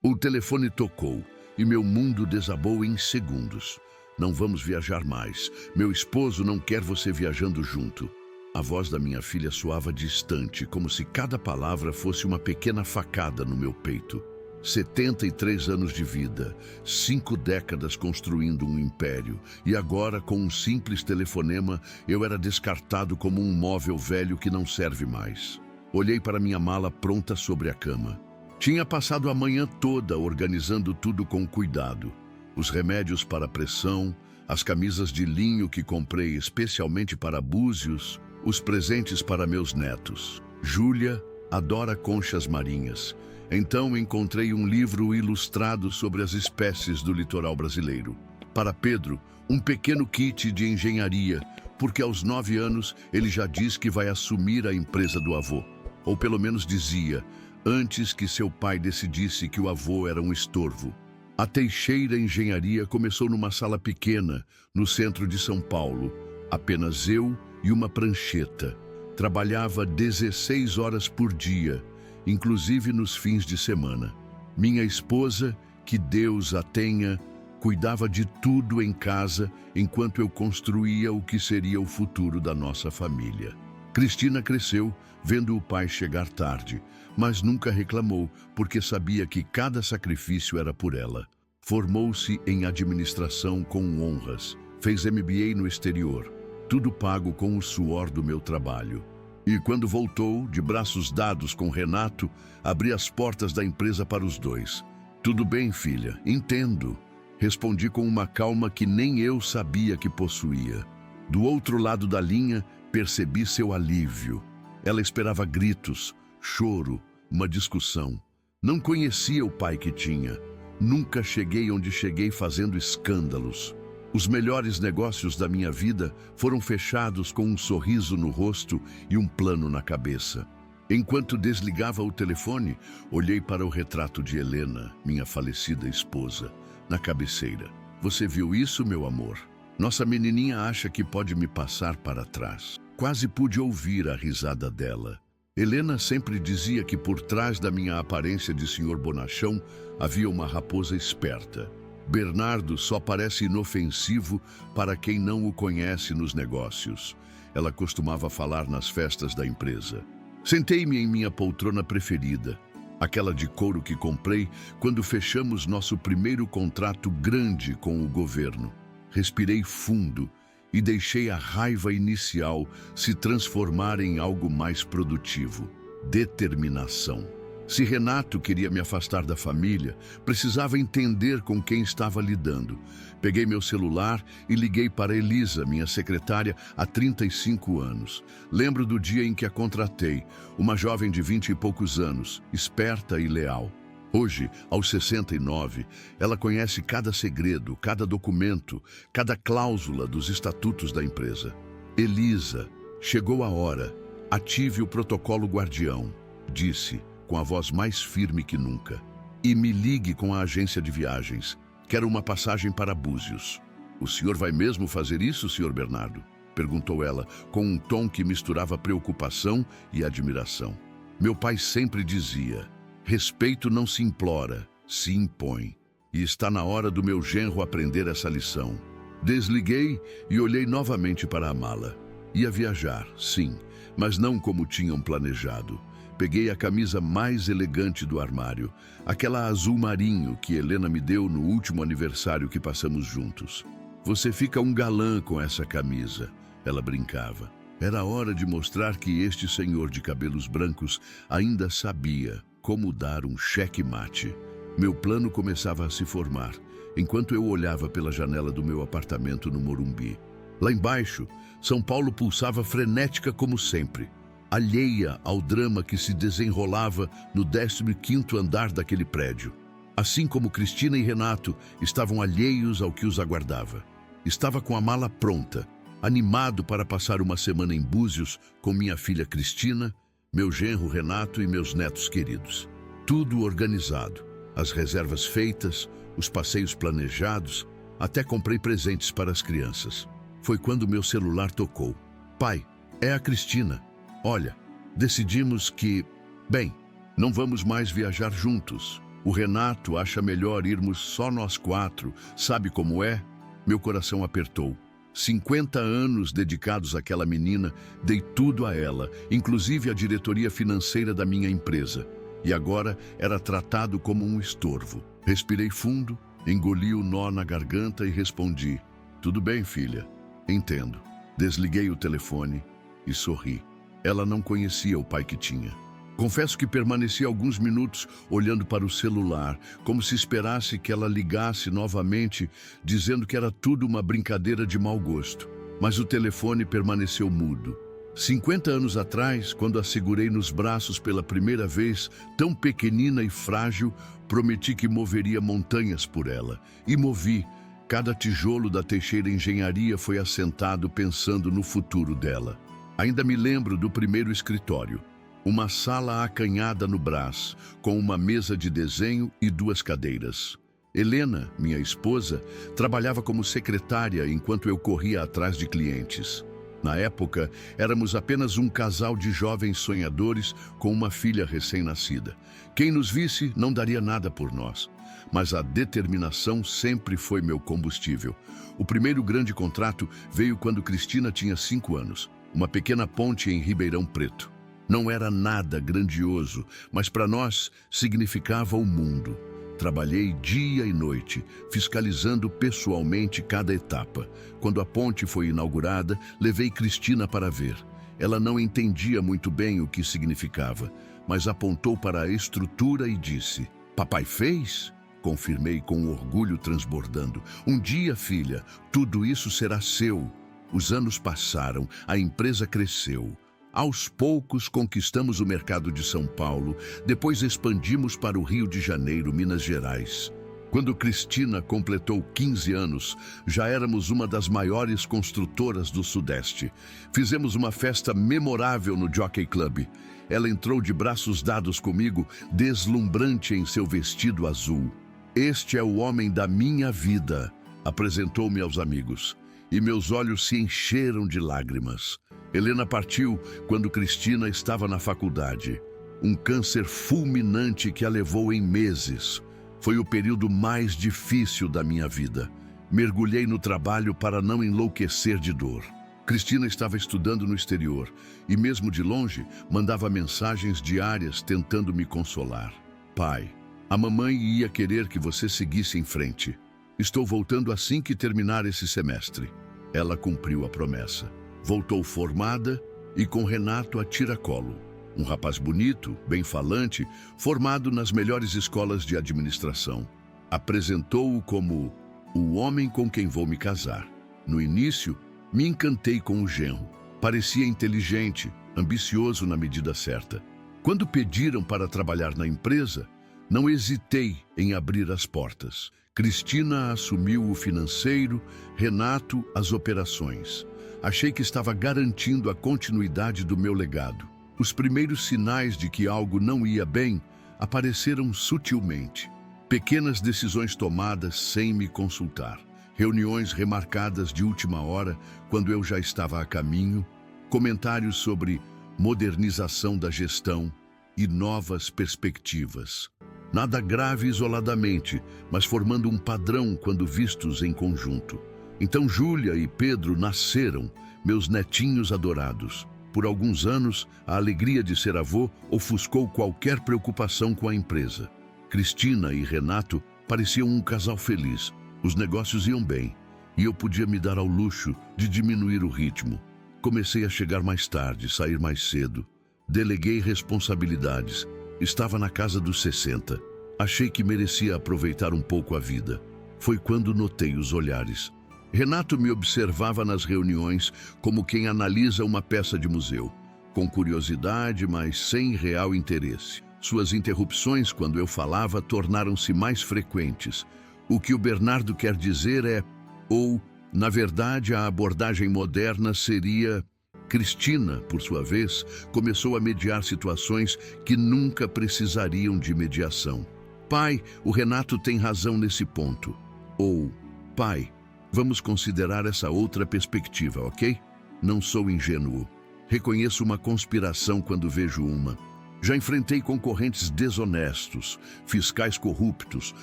O telefone tocou e meu mundo desabou em segundos. Não vamos viajar mais. Meu esposo não quer você viajando junto. A voz da minha filha soava distante, como se cada palavra fosse uma pequena facada no meu peito. 73 anos de vida, 5 décadas construindo um império, e agora, com um simples telefonema, eu era descartado como um móvel velho que não serve mais. Olhei para minha mala pronta sobre a cama. Tinha passado a manhã toda organizando tudo com cuidado. Os remédios para a pressão, as camisas de linho que comprei especialmente para Búzios, os presentes para meus netos. Júlia adora conchas marinhas. Então encontrei um livro ilustrado sobre as espécies do litoral brasileiro. Para Pedro, um pequeno kit de engenharia, porque aos 9 anos ele já diz que vai assumir a empresa do avô. Ou pelo menos dizia, antes que seu pai decidisse que o avô era um estorvo. A Teixeira Engenharia começou numa sala pequena, no centro de São Paulo. Apenas eu e uma prancheta. Trabalhava 16 horas por dia, inclusive nos fins de semana. Minha esposa, que Deus a tenha, cuidava de tudo em casa enquanto eu construía o que seria o futuro da nossa família. Cristina cresceu, vendo o pai chegar tarde, mas nunca reclamou, porque sabia que cada sacrifício era por ela. Formou-se em administração com honras, fez MBA no exterior, tudo pago com o suor do meu trabalho. E quando voltou, de braços dados com Renato, abri as portas da empresa para os dois. Tudo bem, filha, entendo. Respondi com uma calma que nem eu sabia que possuía. Do outro lado da linha, percebi seu alívio. Ela esperava gritos, choro, uma discussão. Não conhecia o pai que tinha. Nunca cheguei onde cheguei fazendo escândalos. Os melhores negócios da minha vida foram fechados com um sorriso no rosto e um plano na cabeça. Enquanto desligava o telefone, olhei para o retrato de Helena, minha falecida esposa, na cabeceira. Você viu isso, meu amor? Nossa menininha acha que pode me passar para trás. Quase pude ouvir a risada dela. Helena sempre dizia que por trás da minha aparência de Sr. Bonachão havia uma raposa esperta. Bernardo só parece inofensivo para quem não o conhece nos negócios. Ela costumava falar nas festas da empresa. Sentei-me em minha poltrona preferida, aquela de couro que comprei quando fechamos nosso primeiro contrato grande com o governo. Respirei fundo e deixei a raiva inicial se transformar em algo mais produtivo. Determinação. Se Renato queria me afastar da família, precisava entender com quem estava lidando. Peguei meu celular e liguei para Elisa, minha secretária, há 35 anos. Lembro do dia em que a contratei, uma jovem de 20 e poucos anos, esperta e leal. Hoje, aos 69, ela conhece cada segredo, cada documento, cada cláusula dos estatutos da empresa. Elisa, chegou a hora. Ative o protocolo guardião, disse, com a voz mais firme que nunca. E me ligue com a agência de viagens. Quero uma passagem para Búzios. O senhor vai mesmo fazer isso, senhor Bernardo? Perguntou ela, com um tom que misturava preocupação e admiração. Meu pai sempre dizia, respeito não se implora, se impõe. E está na hora do meu genro aprender essa lição. Desliguei e olhei novamente para a mala. Ia viajar, sim, mas não como tinham planejado. Peguei a camisa mais elegante do armário, aquela azul marinho que Helena me deu no último aniversário que passamos juntos. Você fica um galã com essa camisa, ela brincava. Era hora de mostrar que este senhor de cabelos brancos ainda sabia como dar um cheque-mate. Meu plano começava a se formar, enquanto eu olhava pela janela do meu apartamento no Morumbi. Lá embaixo, São Paulo pulsava frenética como sempre, alheia ao drama que se desenrolava no 15º andar daquele prédio. Assim como Cristina e Renato estavam alheios ao que os aguardava. Estava com a mala pronta, animado para passar uma semana em Búzios com minha filha Cristina, meu genro Renato e meus netos queridos. Tudo organizado, as reservas feitas, os passeios planejados, até comprei presentes para as crianças. Foi quando meu celular tocou. Pai, é a Cristina. Olha, decidimos que, bem, não vamos mais viajar juntos. O Renato acha melhor irmos só nós quatro. Sabe como é? Meu coração apertou. 50 anos dedicados àquela menina, dei tudo a ela, inclusive a diretoria financeira da minha empresa. E agora era tratado como um estorvo. Respirei fundo, engoli o nó na garganta e respondi: tudo bem, filha, entendo. Desliguei o telefone e sorri. Ela não conhecia o pai que tinha. Confesso que permaneci alguns minutos olhando para o celular, como se esperasse que ela ligasse novamente, dizendo que era tudo uma brincadeira de mau gosto. Mas o telefone permaneceu mudo. 50 anos atrás, quando a segurei nos braços pela primeira vez, tão pequenina e frágil, prometi que moveria montanhas por ela. E movi. Cada tijolo da Teixeira Engenharia foi assentado pensando no futuro dela. Ainda me lembro do primeiro escritório. Uma sala acanhada no Brás, com uma mesa de desenho e 2 cadeiras. Helena, minha esposa, trabalhava como secretária enquanto eu corria atrás de clientes. Na época, éramos apenas um casal de jovens sonhadores com uma filha recém-nascida. Quem nos visse não daria nada por nós. Mas a determinação sempre foi meu combustível. O primeiro grande contrato veio quando Cristina tinha 5 anos. Uma pequena ponte em Ribeirão Preto. Não era nada grandioso, mas para nós significava o mundo. Trabalhei dia e noite, fiscalizando pessoalmente cada etapa. Quando a ponte foi inaugurada, levei Cristina para ver. Ela não entendia muito bem o que significava, mas apontou para a estrutura e disse: "Papai fez?" Confirmei com orgulho transbordando. "Um dia, filha, tudo isso será seu." Os anos passaram, a empresa cresceu. Aos poucos conquistamos o mercado de São Paulo, depois expandimos para o Rio de Janeiro, Minas Gerais. Quando Cristina completou 15 anos, já éramos uma das maiores construtoras do Sudeste. Fizemos uma festa memorável no Jockey Club. Ela entrou de braços dados comigo, deslumbrante em seu vestido azul. "Este é o homem da minha vida", apresentou-me aos amigos. E meus olhos se encheram de lágrimas. Helena partiu quando Cristina estava na faculdade. Um câncer fulminante que a levou em meses. Foi o período mais difícil da minha vida. Mergulhei no trabalho para não enlouquecer de dor. Cristina estava estudando no exterior e, mesmo de longe, mandava mensagens diárias tentando me consolar. "Pai, a mamãe ia querer que você seguisse em frente. Estou voltando assim que terminar esse semestre." Ela cumpriu a promessa. Voltou formada e com Renato a tiracolo. Um rapaz bonito, bem falante, formado nas melhores escolas de administração. Apresentou-o como o homem com quem vou me casar. No início, me encantei com o genro. Parecia inteligente, ambicioso na medida certa. Quando pediram para trabalhar na empresa, não hesitei em abrir as portas. Cristina assumiu o financeiro, Renato as operações. Achei que estava garantindo a continuidade do meu legado. Os primeiros sinais de que algo não ia bem apareceram sutilmente. Pequenas decisões tomadas sem me consultar. Reuniões remarcadas de última hora, quando eu já estava a caminho. Comentários sobre modernização da gestão e novas perspectivas. Nada grave isoladamente, mas formando um padrão quando vistos em conjunto. Então Júlia e Pedro nasceram, meus netinhos adorados. Por alguns anos, a alegria de ser avô ofuscou qualquer preocupação com a empresa. Cristina e Renato pareciam um casal feliz. Os negócios iam bem, e eu podia me dar ao luxo de diminuir o ritmo. Comecei a chegar mais tarde, sair mais cedo. Deleguei responsabilidades. Estava na casa dos 60. Achei que merecia aproveitar um pouco a vida. Foi quando notei os olhares. Renato me observava nas reuniões como quem analisa uma peça de museu, com curiosidade, mas sem real interesse. Suas interrupções quando eu falava tornaram-se mais frequentes. O que o Bernardo quer dizer é, ou, na verdade, a abordagem moderna seria... Cristina, por sua vez, começou a mediar situações que nunca precisariam de mediação. "Pai, o Renato tem razão nesse ponto." Ou, "Pai, vamos considerar essa outra perspectiva, ok? Não sou ingênuo. Reconheço uma conspiração quando vejo uma." Já enfrentei concorrentes desonestos, fiscais corruptos,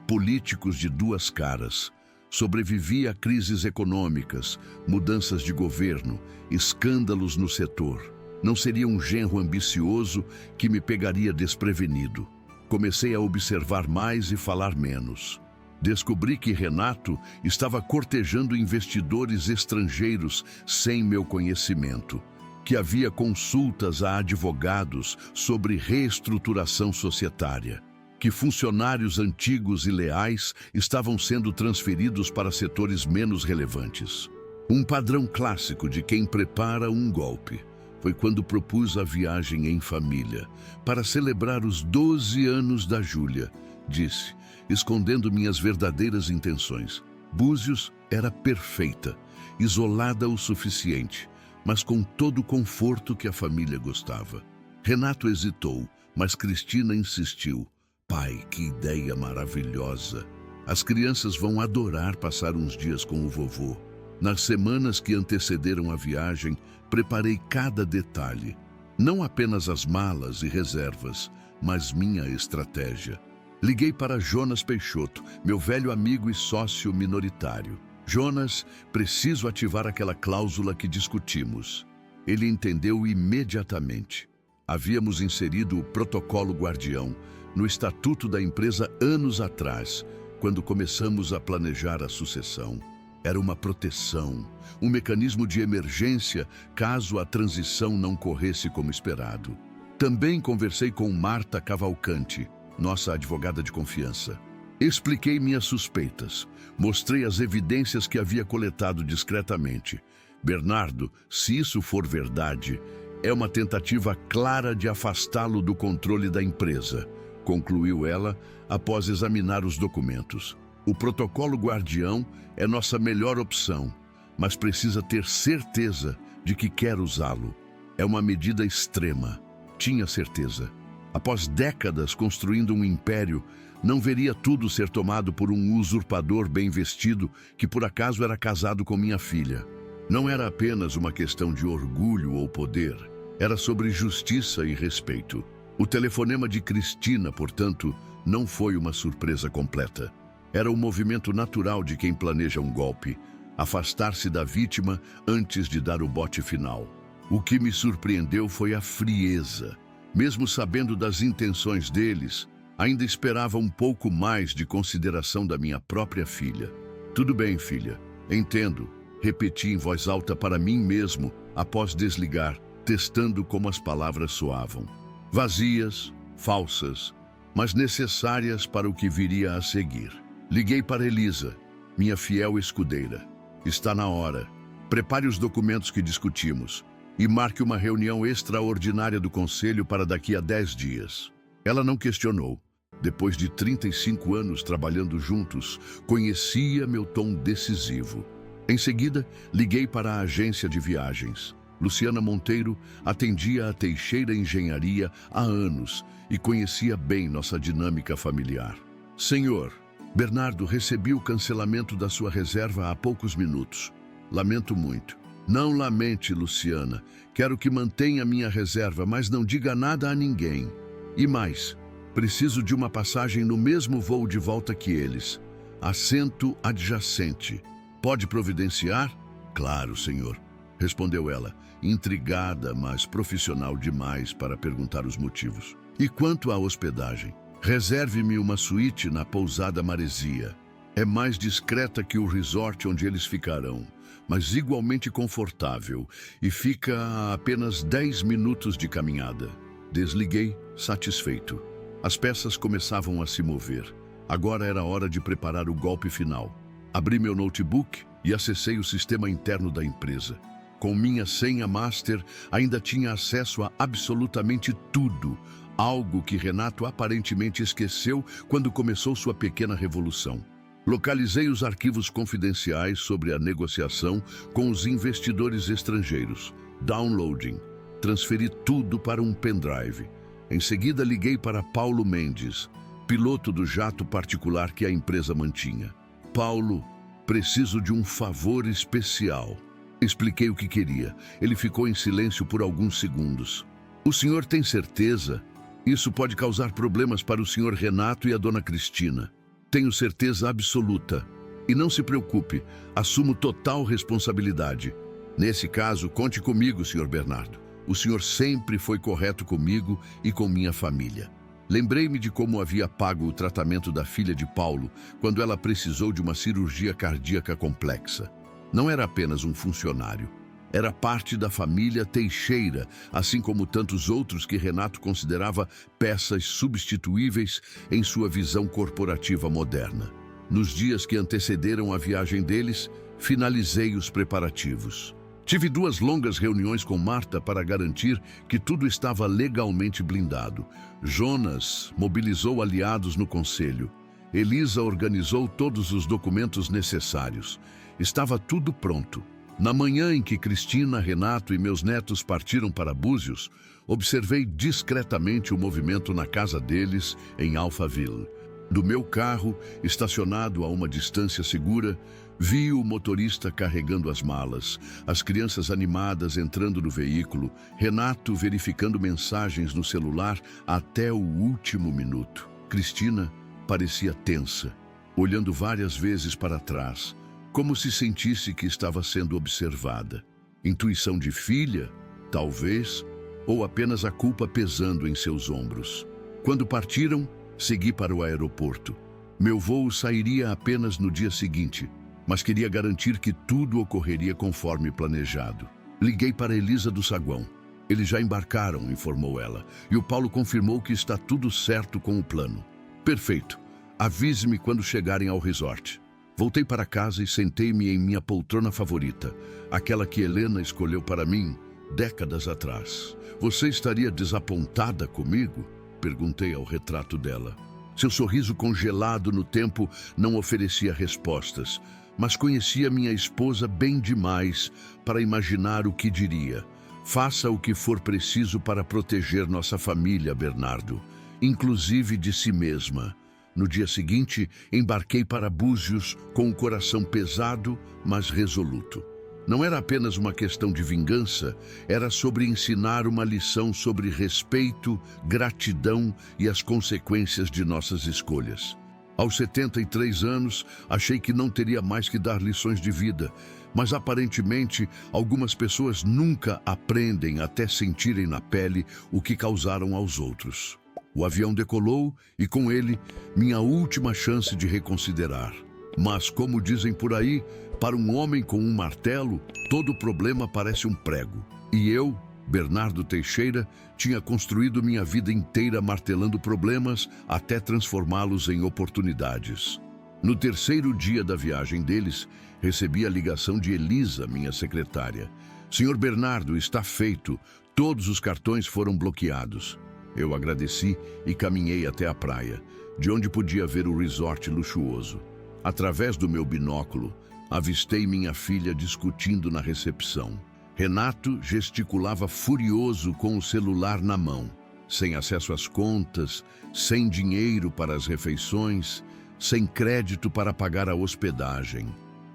políticos de duas caras. Sobrevivi a crises econômicas, mudanças de governo, escândalos no setor. Não seria um genro ambicioso que me pegaria desprevenido. Comecei a observar mais e falar menos. Descobri que Renato estava cortejando investidores estrangeiros sem meu conhecimento, que havia consultas a advogados sobre reestruturação societária, que funcionários antigos e leais estavam sendo transferidos para setores menos relevantes. Um padrão clássico de quem prepara um golpe. Foi quando propus a viagem em família, para celebrar os 12 anos da Júlia, disse, escondendo minhas verdadeiras intenções. Búzios era perfeita, isolada o suficiente, mas com todo o conforto que a família gostava. Renato hesitou, mas Cristina insistiu. Pai, que ideia maravilhosa! As crianças vão adorar passar uns dias com o vovô. Nas semanas que antecederam a viagem, preparei cada detalhe. Não apenas as malas e reservas, mas minha estratégia. Liguei para Jonas Peixoto, meu velho amigo e sócio minoritário. Jonas, preciso ativar aquela cláusula que discutimos. Ele entendeu imediatamente. Havíamos inserido o protocolo guardião no estatuto da empresa anos atrás, quando começamos a planejar a sucessão. Era uma proteção, um mecanismo de emergência caso a transição não corresse como esperado. Também conversei com Marta Cavalcante, nossa advogada de confiança. Expliquei minhas suspeitas, mostrei as evidências que havia coletado discretamente. Bernardo, se isso for verdade, é uma tentativa clara de afastá-lo do controle da empresa, concluiu ela após examinar os documentos. O protocolo guardião é nossa melhor opção, mas precisa ter certeza de que quer usá-lo. É uma medida extrema. Tinha certeza. Após décadas construindo um império, não veria tudo ser tomado por um usurpador bem vestido que por acaso era casado com minha filha. Não era apenas uma questão de orgulho ou poder. Era sobre justiça e respeito. O telefonema de Cristina, portanto, não foi uma surpresa completa. Era o movimento natural de quem planeja um golpe, afastar-se da vítima antes de dar o bote final. O que me surpreendeu foi a frieza. Mesmo sabendo das intenções deles, ainda esperava um pouco mais de consideração da minha própria filha. Tudo bem, filha, entendo, repeti em voz alta para mim mesmo após desligar, testando como as palavras soavam. Vazias, falsas, mas necessárias para o que viria a seguir. Liguei para Elisa, minha fiel escudeira. Está na hora. Prepare os documentos que discutimos e marque uma reunião extraordinária do Conselho para daqui a 10 dias. Ela não questionou. Depois de 35 anos trabalhando juntos, conhecia meu tom decisivo. Em seguida, liguei para a agência de viagens. Luciana Monteiro atendia a Teixeira Engenharia há anos e conhecia bem nossa dinâmica familiar. Senhor, Bernardo, recebi o cancelamento da sua reserva há poucos minutos. Lamento muito. Não lamente, Luciana. Quero que mantenha minha reserva, mas não diga nada a ninguém. E mais, preciso de uma passagem no mesmo voo de volta que eles. Assento adjacente. Pode providenciar? Claro, senhor, respondeu ela, intrigada, mas profissional demais para perguntar os motivos. E quanto à hospedagem? Reserve-me uma suíte na pousada Maresia. É mais discreta que o resort onde eles ficarão, mas igualmente confortável e fica a apenas 10 minutos de caminhada. Desliguei, satisfeito. As peças começavam a se mover. Agora era hora de preparar o golpe final. Abri meu notebook e acessei o sistema interno da empresa. Com minha senha master, ainda tinha acesso a absolutamente tudo, algo que Renato aparentemente esqueceu quando começou sua pequena revolução. Localizei os arquivos confidenciais sobre a negociação com os investidores estrangeiros. Downloading. Transferi tudo para um pendrive. Em seguida, liguei para Paulo Mendes, piloto do jato particular que a empresa mantinha. Paulo, preciso de um favor especial. Expliquei o que queria. Ele ficou em silêncio por alguns segundos. O senhor tem certeza? Isso pode causar problemas para o Sr. Renato e a Dona Cristina. Tenho certeza absoluta. E não se preocupe, assumo total responsabilidade. Nesse caso, conte comigo, Sr. Bernardo. O senhor sempre foi correto comigo e com minha família. Lembrei-me de como havia pago o tratamento da filha de Paulo quando ela precisou de uma cirurgia cardíaca complexa. Não era apenas um funcionário. Era parte da família Teixeira, assim como tantos outros que Renato considerava peças substituíveis em sua visão corporativa moderna. Nos dias que antecederam a viagem deles, finalizei os preparativos. Tive 2 longas reuniões com Marta para garantir que tudo estava legalmente blindado. Jonas mobilizou aliados no conselho. Elisa organizou todos os documentos necessários. Estava tudo pronto. Na manhã em que Cristina, Renato e meus netos partiram para Búzios, observei discretamente o movimento na casa deles, em Alphaville. Do meu carro, estacionado a uma distância segura, vi o motorista carregando as malas, as crianças animadas entrando no veículo, Renato verificando mensagens no celular até o último minuto. Cristina parecia tensa, olhando várias vezes para trás, como se sentisse que estava sendo observada. Intuição de filha, talvez, ou apenas a culpa pesando em seus ombros. Quando partiram, segui para o aeroporto. Meu voo sairia apenas no dia seguinte, mas queria garantir que tudo ocorreria conforme planejado. Liguei para Elisa do saguão. Eles já embarcaram, informou ela, e o Paulo confirmou que está tudo certo com o plano. Perfeito. Avise-me quando chegarem ao resort. Voltei para casa e sentei-me em minha poltrona favorita, aquela que Helena escolheu para mim décadas atrás. Você estaria desapontada comigo? Perguntei ao retrato dela. Seu sorriso congelado no tempo não oferecia respostas, mas conhecia minha esposa bem demais para imaginar o que diria. Faça o que for preciso para proteger nossa família, Bernardo, inclusive de si mesma. No dia seguinte, embarquei para Búzios com o coração pesado, mas resoluto. Não era apenas uma questão de vingança, era sobre ensinar uma lição sobre respeito, gratidão e as consequências de nossas escolhas. Aos 73 anos, achei que não teria mais que dar lições de vida, mas aparentemente algumas pessoas nunca aprendem até sentirem na pele o que causaram aos outros. O avião decolou e, com ele, minha última chance de reconsiderar. Mas, como dizem por aí, para um homem com um martelo, todo problema parece um prego. E eu, Bernardo Teixeira, tinha construído minha vida inteira martelando problemas até transformá-los em oportunidades. No terceiro dia da viagem deles, recebi a ligação de Elisa, minha secretária. Senhor Bernardo, está feito. Todos os cartões foram bloqueados. Eu agradeci e caminhei até a praia, de onde podia ver o resort luxuoso. Através do meu binóculo, avistei minha filha discutindo na recepção. Renato gesticulava furioso com o celular na mão, sem acesso às contas, sem dinheiro para as refeições, sem crédito para pagar a hospedagem.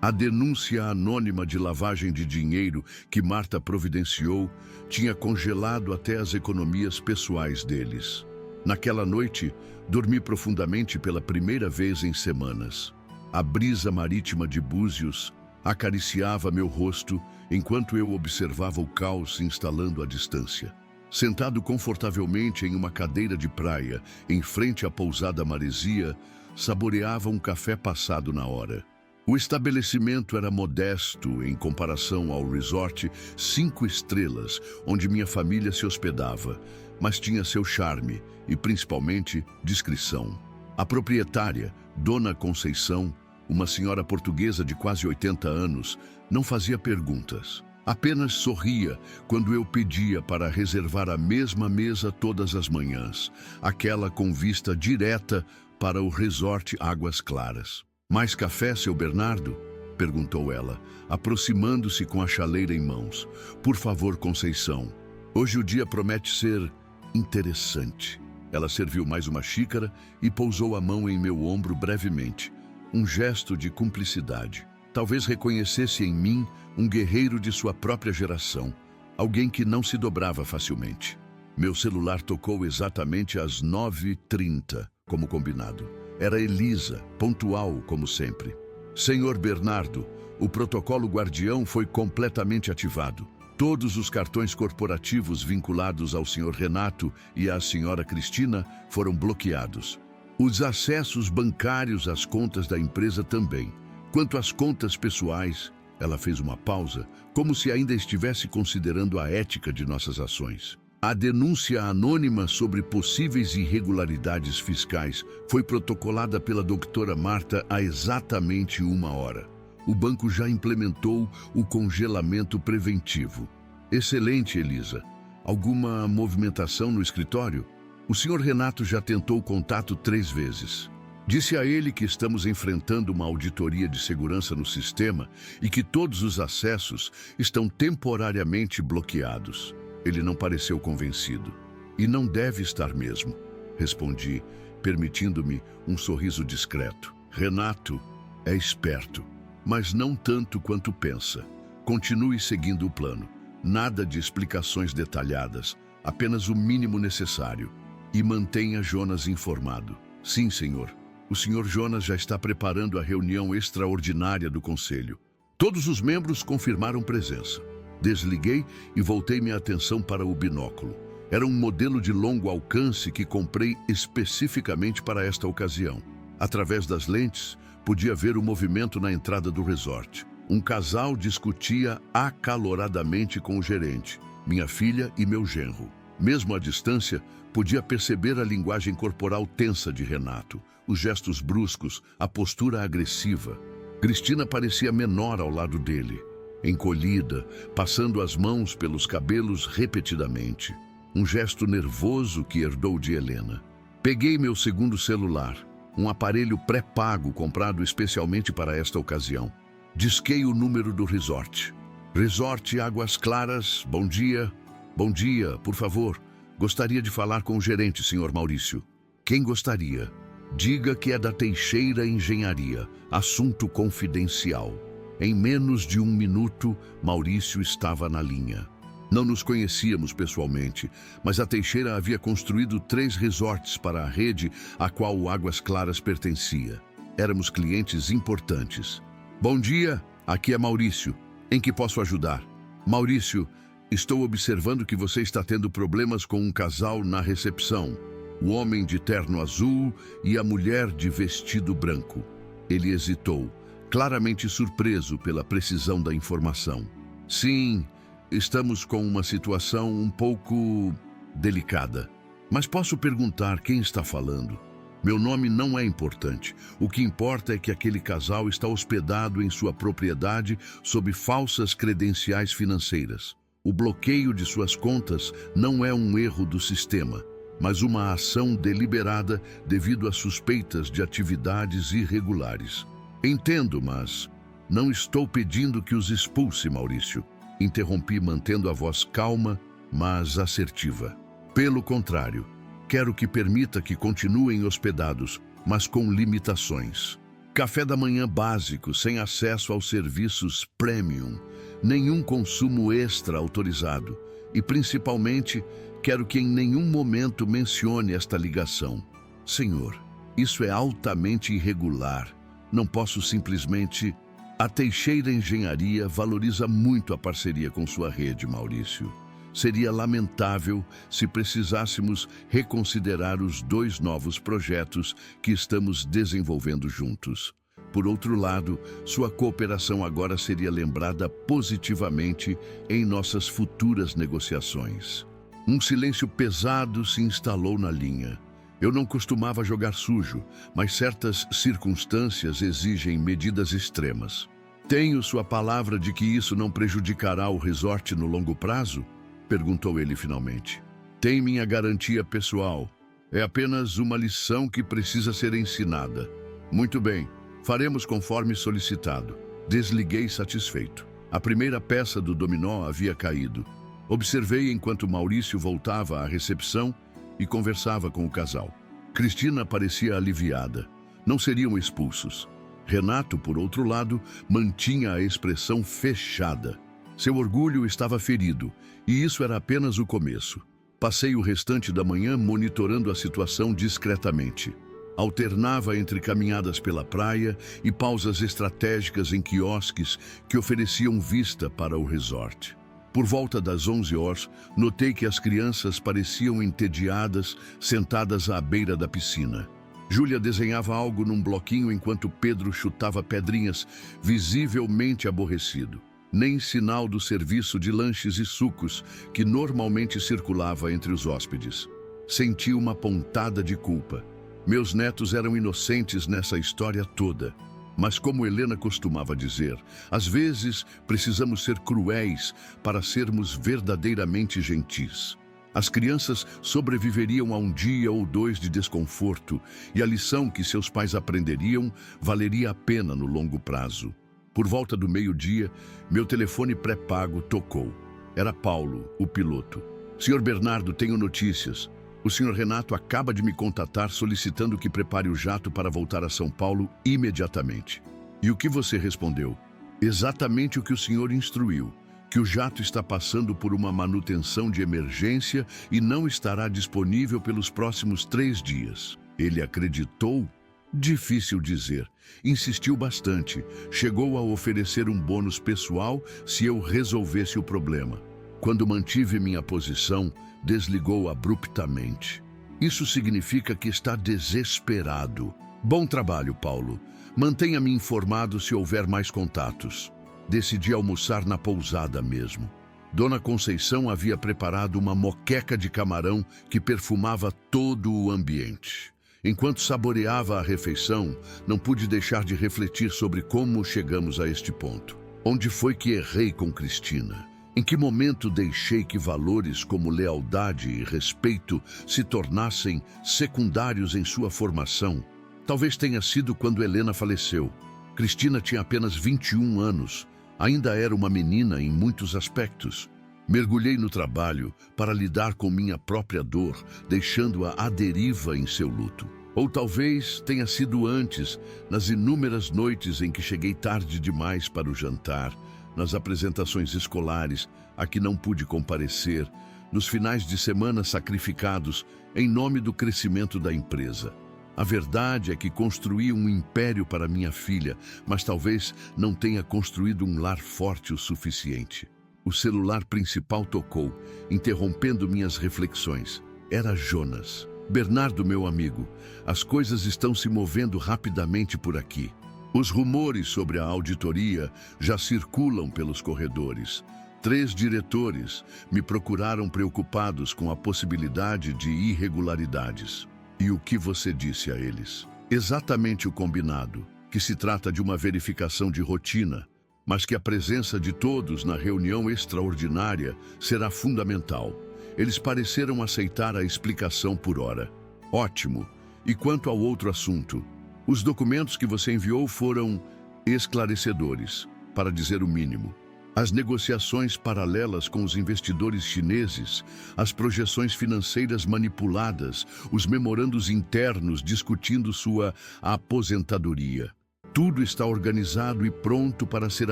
A denúncia anônima de lavagem de dinheiro que Marta providenciou tinha congelado até as economias pessoais deles. Naquela noite, dormi profundamente pela primeira vez em semanas. A brisa marítima de Búzios acariciava meu rosto enquanto eu observava o caos se instalando à distância. Sentado confortavelmente em uma cadeira de praia, em frente à pousada Maresia, saboreava um café passado na hora. O estabelecimento era modesto em comparação ao resort 5 estrelas, onde minha família se hospedava, mas tinha seu charme e, principalmente, discrição. A proprietária, Dona Conceição, uma senhora portuguesa de quase 80 anos, não fazia perguntas. Apenas sorria quando eu pedia para reservar a mesma mesa todas as manhãs, aquela com vista direta para o resort Águas Claras. Mais café, seu Bernardo? Perguntou ela, aproximando-se com a chaleira em mãos. Por favor, Conceição. Hoje o dia promete ser interessante. Ela serviu mais uma xícara e pousou a mão em meu ombro brevemente. Um gesto de cumplicidade. Talvez reconhecesse em mim um guerreiro de sua própria geração, alguém que não se dobrava facilmente. Meu celular tocou exatamente às 9h30, como combinado. Era Elisa, pontual como sempre. Senhor Bernardo, o protocolo guardião foi completamente ativado. Todos os cartões corporativos vinculados ao Sr. Renato e à Sra. Cristina foram bloqueados. Os acessos bancários às contas da empresa também. Quanto às contas pessoais, ela fez uma pausa, como se ainda estivesse considerando a ética de nossas ações. A denúncia anônima sobre possíveis irregularidades fiscais foi protocolada pela doutora Marta há exatamente 1 hora. O banco já implementou o congelamento preventivo. Excelente, Elisa. Alguma movimentação no escritório? O Sr. Renato já tentou contato 3 vezes. Disse a ele que estamos enfrentando uma auditoria de segurança no sistema e que todos os acessos estão temporariamente bloqueados. Ele não pareceu convencido. E não deve estar mesmo, respondi, permitindo-me um sorriso discreto. Renato é esperto, mas não tanto quanto pensa. Continue seguindo o plano. Nada de explicações detalhadas, apenas o mínimo necessário. E mantenha Jonas informado. Sim, senhor. O senhor Jonas já está preparando a reunião extraordinária do conselho. Todos os membros confirmaram presença. Desliguei e voltei minha atenção para o binóculo. Era um modelo de longo alcance que comprei especificamente para esta ocasião. Através das lentes, podia ver o movimento na entrada do resort. Um casal discutia acaloradamente com o gerente, minha filha e meu genro. Mesmo à distância, podia perceber a linguagem corporal tensa de Renato, os gestos bruscos, a postura agressiva. Cristina parecia menor ao lado dele, encolhida, passando as mãos pelos cabelos repetidamente. Um gesto nervoso que herdou de Helena. Peguei meu segundo celular, um aparelho pré-pago comprado especialmente para esta ocasião. Disquei o número do resort. Resort Águas Claras, bom dia. Bom dia, por favor. Gostaria de falar com o gerente, Sr. Maurício. Quem gostaria? Diga que é da Teixeira Engenharia. Assunto confidencial. Em menos de 1 minuto, Maurício estava na linha. Não nos conhecíamos pessoalmente, mas a Teixeira havia construído 3 resorts para a rede a qual o Águas Claras pertencia. Éramos clientes importantes. Bom dia, aqui é Maurício. Em que posso ajudar? Maurício, estou observando que você está tendo problemas com um casal na recepção. O homem de terno azul e a mulher de vestido branco. Ele hesitou, claramente surpreso pela precisão da informação. Sim, estamos com uma situação um pouco delicada. Mas posso perguntar quem está falando? Meu nome não é importante. O que importa é que aquele casal está hospedado em sua propriedade sob falsas credenciais financeiras. O bloqueio de suas contas não é um erro do sistema, mas uma ação deliberada devido a suspeitas de atividades irregulares. Entendo, mas não estou pedindo que os expulse, Maurício. Interrompi, mantendo a voz calma, mas assertiva. Pelo contrário, quero que permita que continuem hospedados, mas com limitações. Café da manhã básico, sem acesso aos serviços premium, nenhum consumo extra autorizado e, principalmente, quero que em nenhum momento mencione esta ligação. Senhor, isso é altamente irregular. Não posso simplesmente... A Teixeira Engenharia valoriza muito a parceria com sua rede, Maurício. Seria lamentável se precisássemos reconsiderar os 2 novos projetos que estamos desenvolvendo juntos. Por outro lado, sua cooperação agora seria lembrada positivamente em nossas futuras negociações. Um silêncio pesado se instalou na linha. Eu não costumava jogar sujo, mas certas circunstâncias exigem medidas extremas. Tenho sua palavra de que isso não prejudicará o resort no longo prazo? Perguntou ele finalmente. Tem minha garantia pessoal. É apenas uma lição que precisa ser ensinada. Muito bem, faremos conforme solicitado. Desliguei satisfeito. A primeira peça do dominó havia caído. Observei enquanto Maurício voltava à recepção e conversava com o casal. Cristina parecia aliviada. Não seriam expulsos. Renato, por outro lado, mantinha a expressão fechada. Seu orgulho estava ferido, e isso era apenas o começo. Passei o restante da manhã monitorando a situação discretamente. Alternava entre caminhadas pela praia e pausas estratégicas em quiosques que ofereciam vista para o resort. Por volta das 11 horas, notei que as crianças pareciam entediadas, sentadas à beira da piscina. Júlia desenhava algo num bloquinho enquanto Pedro chutava pedrinhas, visivelmente aborrecido. Nem sinal do serviço de lanches e sucos que normalmente circulava entre os hóspedes. Senti uma pontada de culpa. Meus netos eram inocentes nessa história toda. Mas como Helena costumava dizer, às vezes precisamos ser cruéis para sermos verdadeiramente gentis. As crianças sobreviveriam a um dia ou dois de desconforto e a lição que seus pais aprenderiam valeria a pena no longo prazo. Por volta do meio-dia, meu telefone pré-pago tocou. Era Paulo, o piloto. Senhor Bernardo, tenho notícias. O senhor Renato acaba de me contatar solicitando que prepare o jato para voltar a São Paulo imediatamente. E o que você respondeu? Exatamente o que o senhor instruiu, que o jato está passando por uma manutenção de emergência e não estará disponível pelos próximos 3 dias. Ele acreditou? Difícil dizer. Insistiu bastante. Chegou a oferecer um bônus pessoal se eu resolvesse o problema. Quando mantive minha posição, desligou abruptamente. Isso significa que está desesperado. Bom trabalho, Paulo. Mantenha-me informado se houver mais contatos. Decidi almoçar na pousada mesmo. Dona Conceição havia preparado uma moqueca de camarão que perfumava todo o ambiente. Enquanto saboreava a refeição, não pude deixar de refletir sobre como chegamos a este ponto. Onde foi que errei com Cristina? Em que momento deixei que valores como lealdade e respeito se tornassem secundários em sua formação? Talvez tenha sido quando Helena faleceu. Cristina tinha apenas 21 anos. Ainda era uma menina em muitos aspectos. Mergulhei no trabalho para lidar com minha própria dor, deixando-a à deriva em seu luto. Ou talvez tenha sido antes, nas inúmeras noites em que cheguei tarde demais para o jantar, nas apresentações escolares a que não pude comparecer, nos finais de semana sacrificados em nome do crescimento da empresa. A verdade é que construí um império para minha filha, mas talvez não tenha construído um lar forte o suficiente. O celular principal tocou, interrompendo minhas reflexões. Era Jonas. Bernardo, meu amigo, as coisas estão se movendo rapidamente por aqui. Os rumores sobre a auditoria já circulam pelos corredores. 3 diretores me procuraram preocupados com a possibilidade de irregularidades. E o que você disse a eles? Exatamente o combinado, que se trata de uma verificação de rotina, mas que a presença de todos na reunião extraordinária será fundamental. Eles pareceram aceitar a explicação por hora. Ótimo. E quanto ao outro assunto? Os documentos que você enviou foram esclarecedores, para dizer o mínimo. As negociações paralelas com os investidores chineses, as projeções financeiras manipuladas, os memorandos internos discutindo sua aposentadoria. Tudo está organizado e pronto para ser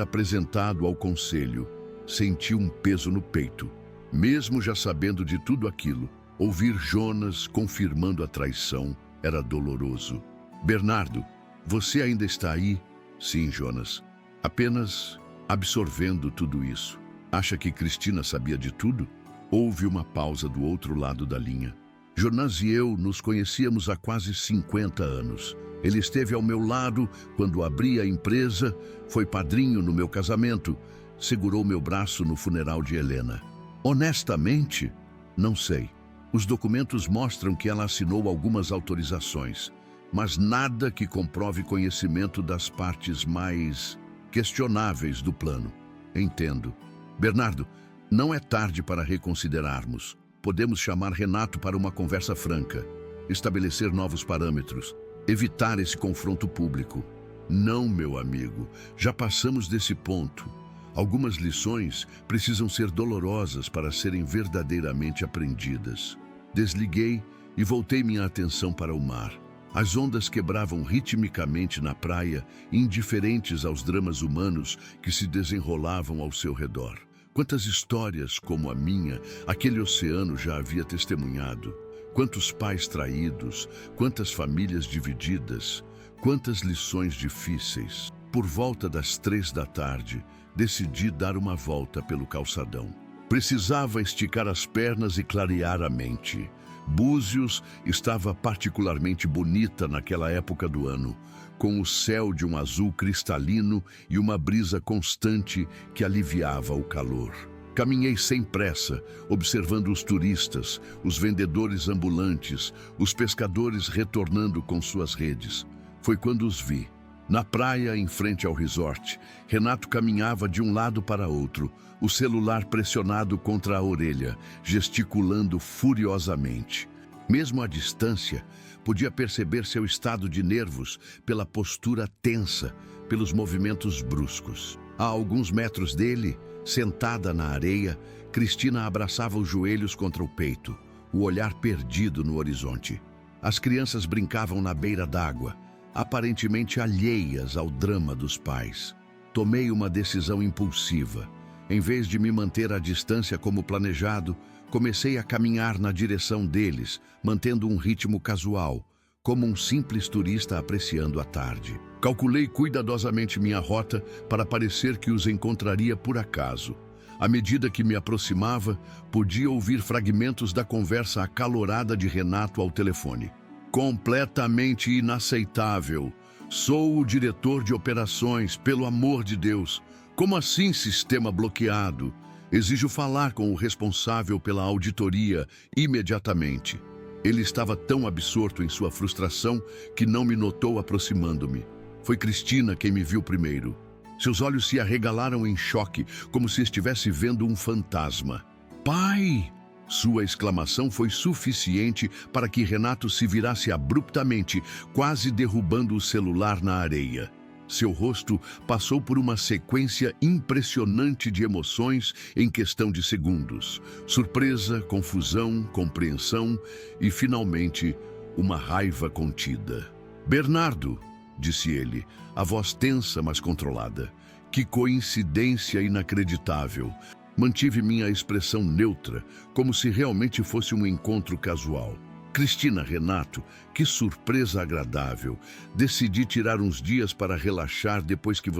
apresentado ao conselho. Senti um peso no peito. Mesmo já sabendo de tudo aquilo, ouvir Jonas confirmando a traição era doloroso. Bernardo, você ainda está aí? Sim, Jonas. Apenas absorvendo tudo isso. Acha que Cristina sabia de tudo? Houve uma pausa do outro lado da linha. Jonas e eu nos conhecíamos há quase 50 anos. Ele esteve ao meu lado quando abri a empresa, foi padrinho no meu casamento, segurou meu braço no funeral de Helena. Honestamente, não sei. Os documentos mostram que ela assinou algumas autorizações, mas nada que comprove conhecimento das partes mais questionáveis do plano. Entendo. Bernardo, não é tarde para reconsiderarmos. Podemos chamar Renato para uma conversa franca, estabelecer novos parâmetros, evitar esse confronto público. Não, meu amigo, já passamos desse ponto. Algumas lições precisam ser dolorosas para serem verdadeiramente aprendidas. Desliguei e voltei minha atenção para o mar. As ondas quebravam ritmicamente na praia, indiferentes aos dramas humanos que se desenrolavam ao seu redor. Quantas histórias como a minha aquele oceano já havia testemunhado. Quantos pais traídos, quantas famílias divididas, quantas lições difíceis. Por volta das 3 da tarde, decidi dar uma volta pelo calçadão. Precisava esticar as pernas e clarear a mente. Búzios estava particularmente bonita naquela época do ano, com o céu de um azul cristalino e uma brisa constante que aliviava o calor. Caminhei sem pressa, observando os turistas, os vendedores ambulantes, os pescadores retornando com suas redes. Foi quando os vi. Na praia, em frente ao resort, Renato caminhava de um lado para outro, o celular pressionado contra a orelha, gesticulando furiosamente. Mesmo à distância, podia perceber seu estado de nervos pela postura tensa, pelos movimentos bruscos. A alguns metros dele, sentada na areia, Cristina abraçava os joelhos contra o peito, o olhar perdido no horizonte. As crianças brincavam na beira d'água, aparentemente alheias ao drama dos pais. Tomei uma decisão impulsiva. Em vez de me manter à distância como planejado, comecei a caminhar na direção deles, mantendo um ritmo casual, como um simples turista apreciando a tarde. Calculei cuidadosamente minha rota para parecer que os encontraria por acaso. À medida que me aproximava, podia ouvir fragmentos da conversa acalorada de Renato ao telefone. Completamente inaceitável. Sou o diretor de operações, pelo amor de Deus. Como assim sistema bloqueado? Exijo falar com o responsável pela auditoria imediatamente. Ele estava tão absorto em sua frustração que não me notou aproximando-me. Foi Cristina quem me viu primeiro. Seus olhos se arregalaram em choque, como se estivesse vendo um fantasma. Pai! Sua exclamação foi suficiente para que Renato se virasse abruptamente, quase derrubando o celular na areia. Seu rosto passou por uma sequência impressionante de emoções em questão de segundos. Surpresa, confusão, compreensão e, finalmente, uma raiva contida. Bernardo, disse ele, a voz tensa, mas controlada. Que coincidência inacreditável. Mantive minha expressão neutra, como se realmente fosse um encontro casual. Cristina, Renato, que surpresa agradável. Decidi tirar uns dias para relaxar depois que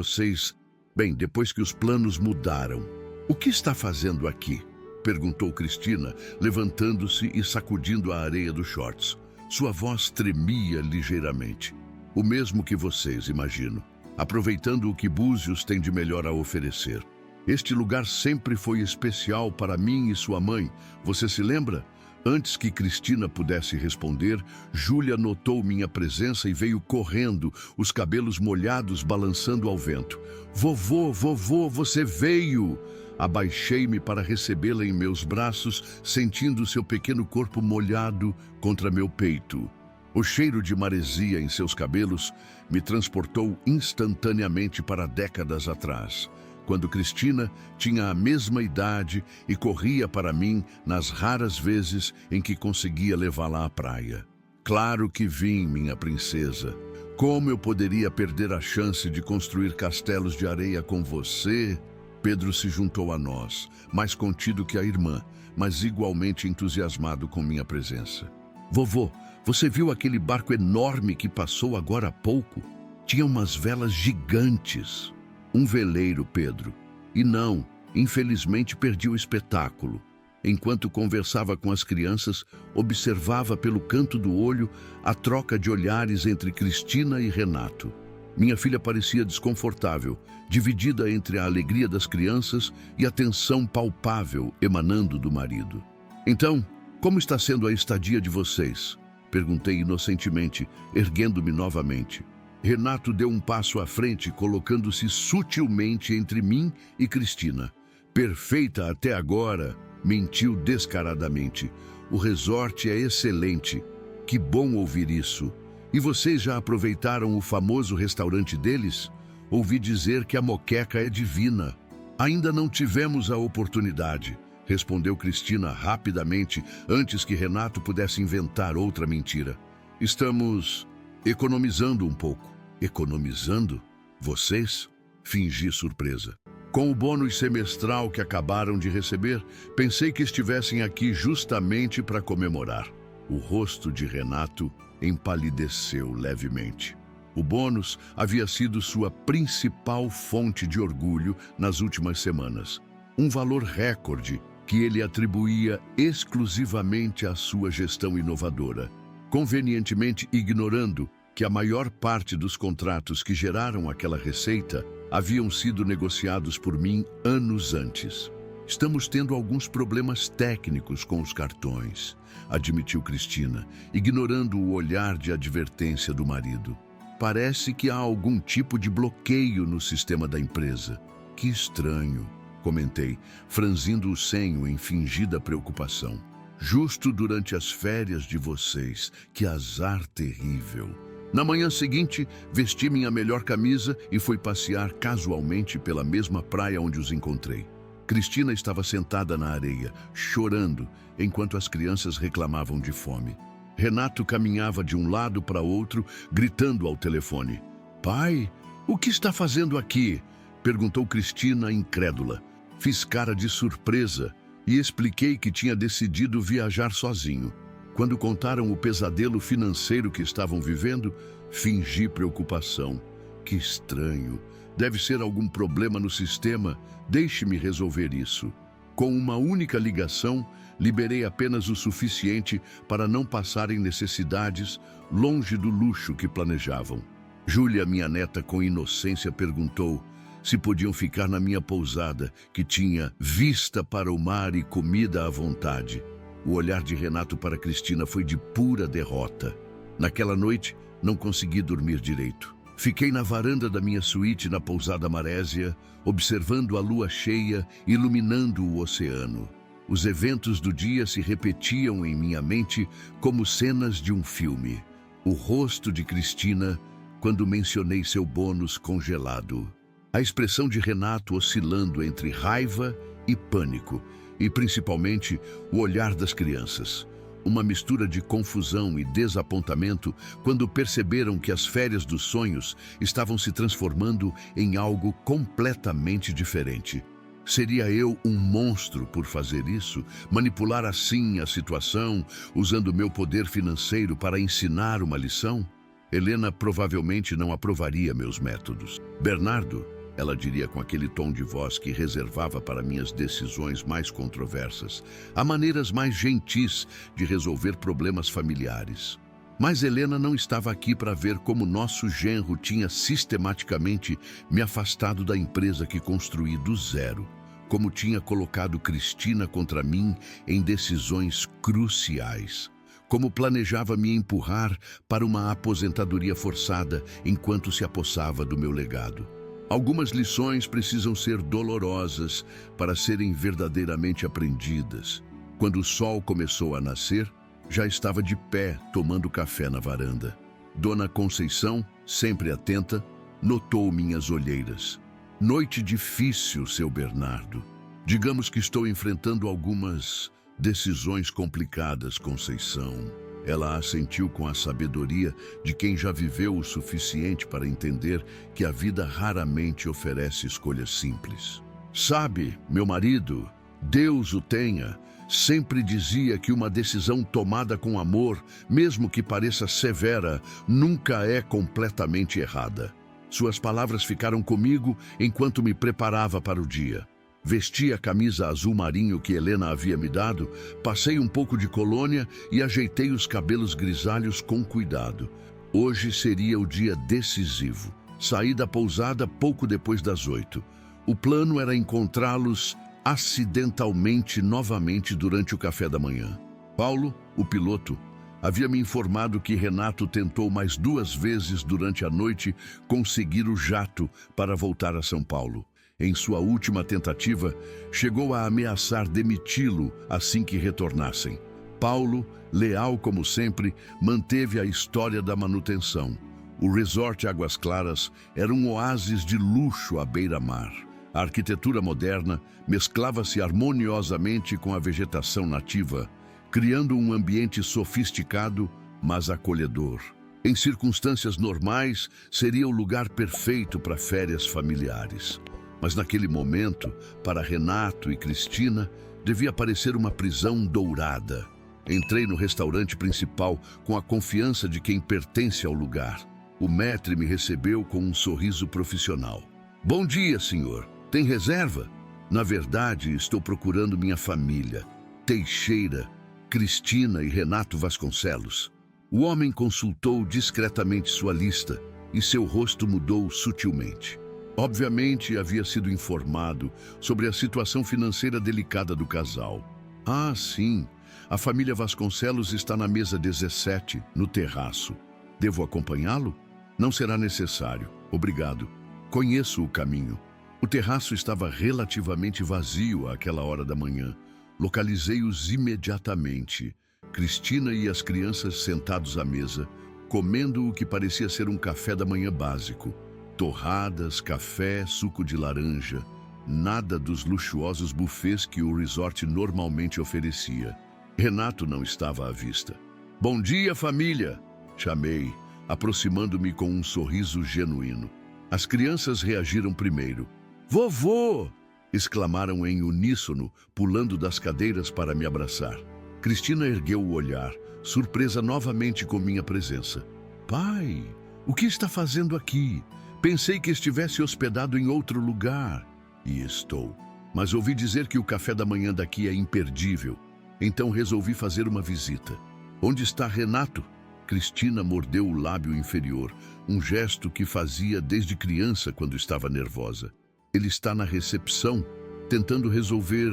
depois que os planos mudaram. O que está fazendo aqui? Perguntou Cristina, levantando-se e sacudindo a areia dos shorts. Sua voz tremia ligeiramente. O mesmo que vocês, imagino. Aproveitando o que Búzios tem de melhor a oferecer. Este lugar sempre foi especial para mim e sua mãe. Você se lembra? Antes que Cristina pudesse responder, Júlia notou minha presença e veio correndo, os cabelos molhados balançando ao vento. Vovô, vovô, você veio! Abaixei-me para recebê-la em meus braços, sentindo seu pequeno corpo molhado contra meu peito. O cheiro de maresia em seus cabelos me transportou instantaneamente para décadas atrás, quando Cristina tinha a mesma idade e corria para mim nas raras vezes em que conseguia levá-la à praia. Claro que vim, minha princesa. Como eu poderia perder a chance de construir castelos de areia com você? Pedro se juntou a nós, mais contido que a irmã, mas igualmente entusiasmado com minha presença. Vovô, você viu aquele barco enorme que passou agora há pouco? Tinha umas velas gigantes. Um veleiro, Pedro. E não, infelizmente perdi o espetáculo. Enquanto conversava com as crianças, observava pelo canto do olho a troca de olhares entre Cristina e Renato. Minha filha parecia desconfortável, dividida entre a alegria das crianças e a tensão palpável emanando do marido. Então, como está sendo a estadia de vocês? Perguntei inocentemente, erguendo-me novamente. Renato deu um passo à frente, colocando-se sutilmente entre mim e Cristina. Perfeita até agora, mentiu descaradamente. O resort é excelente. Que bom ouvir isso. E vocês já aproveitaram o famoso restaurante deles? Ouvi dizer que a moqueca é divina. Ainda não tivemos a oportunidade, respondeu Cristina rapidamente, antes que Renato pudesse inventar outra mentira. Estamos economizando um pouco. Economizando? Vocês? Fingi surpresa. Com o bônus semestral que acabaram de receber, pensei que estivessem aqui justamente para comemorar. O rosto de Renato empalideceu levemente. O bônus havia sido sua principal fonte de orgulho nas últimas semanas. Um valor recorde que ele atribuía exclusivamente à sua gestão inovadora, convenientemente ignorando que a maior parte dos contratos que geraram aquela receita haviam sido negociados por mim anos antes. Estamos tendo alguns problemas técnicos com os cartões, admitiu Cristina, ignorando o olhar de advertência do marido. Parece que há algum tipo de bloqueio no sistema da empresa. Que estranho, comentei, franzindo o senho em fingida preocupação. Justo durante as férias de vocês, que azar terrível. Na manhã seguinte, vesti minha melhor camisa e fui passear casualmente pela mesma praia onde os encontrei. Cristina estava sentada na areia, chorando, enquanto as crianças reclamavam de fome. Renato caminhava de um lado para outro, gritando ao telefone. "Pai, o que está fazendo aqui?" perguntou Cristina, incrédula. Fiz cara de surpresa e expliquei que tinha decidido viajar sozinho. Quando contaram o pesadelo financeiro que estavam vivendo, fingi preocupação. Que estranho. Deve ser algum problema no sistema. Deixe-me resolver isso. Com uma única ligação, liberei apenas o suficiente para não passarem necessidades longe do luxo que planejavam. Júlia, minha neta, com inocência, perguntou se podiam ficar na minha pousada, que tinha vista para o mar e comida à vontade. O olhar de Renato para Cristina foi de pura derrota. Naquela noite, não consegui dormir direito. Fiquei na varanda da minha suíte na pousada Marésia, observando a lua cheia iluminando o oceano. Os eventos do dia se repetiam em minha mente como cenas de um filme. O rosto de Cristina quando mencionei seu bônus congelado. A expressão de Renato oscilando entre raiva e pânico, e principalmente o olhar das crianças. Uma mistura de confusão e desapontamento quando perceberam que as férias dos sonhos estavam se transformando em algo completamente diferente. Seria eu um monstro por fazer isso? Manipular assim a situação, usando meu poder financeiro para ensinar uma lição? Helena provavelmente não aprovaria meus métodos. Bernardo, ela diria com aquele tom de voz que reservava para minhas decisões mais controversas, há maneiras mais gentis de resolver problemas familiares. Mas Helena não estava aqui para ver como nosso genro tinha sistematicamente me afastado da empresa que construí do zero, como tinha colocado Cristina contra mim em decisões cruciais, como planejava me empurrar para uma aposentadoria forçada enquanto se apossava do meu legado. Algumas lições precisam ser dolorosas para serem verdadeiramente aprendidas. Quando o sol começou a nascer, já estava de pé tomando café na varanda. Dona Conceição, sempre atenta, notou minhas olheiras. Noite difícil, seu Bernardo. Digamos que estou enfrentando algumas decisões complicadas, Conceição. Ela assentiu com a sabedoria de quem já viveu o suficiente para entender que a vida raramente oferece escolhas simples. Sabe, meu marido, Deus o tenha, sempre dizia que uma decisão tomada com amor, mesmo que pareça severa, nunca é completamente errada. Suas palavras ficaram comigo enquanto me preparava para o dia. Vesti a camisa azul marinho que Helena havia me dado, passei um pouco de colônia e ajeitei os cabelos grisalhos com cuidado. Hoje seria o dia decisivo. Saí da pousada pouco depois das 8. O plano era encontrá-los acidentalmente novamente durante o café da manhã. Paulo, o piloto, havia me informado que Renato tentou mais 2 vezes durante a noite conseguir o jato para voltar a São Paulo. Em sua última tentativa, chegou a ameaçar demiti-lo assim que retornassem. Paulo, leal como sempre, manteve a história da manutenção. O resort Águas Claras era um oásis de luxo à beira-mar. A arquitetura moderna mesclava-se harmoniosamente com a vegetação nativa, criando um ambiente sofisticado, mas acolhedor. Em circunstâncias normais, seria o lugar perfeito para férias familiares. Mas naquele momento, para Renato e Cristina, devia parecer uma prisão dourada. Entrei no restaurante principal com a confiança de quem pertence ao lugar. O maître me recebeu com um sorriso profissional. Bom dia, senhor. Tem reserva? Na verdade, estou procurando minha família. Teixeira, Cristina e Renato Vasconcelos. O homem consultou discretamente sua lista e seu rosto mudou sutilmente. Obviamente, havia sido informado sobre a situação financeira delicada do casal. Ah, sim. A família Vasconcelos está na mesa 17, no terraço. Devo acompanhá-lo? Não será necessário. Obrigado. Conheço o caminho. O terraço estava relativamente vazio àquela hora da manhã. Localizei-os imediatamente. Cristina e as crianças sentados à mesa, comendo o que parecia ser um café da manhã básico. Torradas, café, suco de laranja. Nada dos luxuosos buffets que o resort normalmente oferecia. Renato não estava à vista. Bom dia, família! Chamei, aproximando-me com um sorriso genuíno. As crianças reagiram primeiro. Vovô! Exclamaram em uníssono, pulando das cadeiras para me abraçar. Cristina ergueu o olhar, surpresa novamente com minha presença. Pai, o que está fazendo aqui? Pensei que estivesse hospedado em outro lugar. E estou. Mas ouvi dizer que o café da manhã daqui é imperdível. Então resolvi fazer uma visita. Onde está Renato? Cristina mordeu o lábio inferior, um gesto que fazia desde criança quando estava nervosa. Ele está na recepção, tentando resolver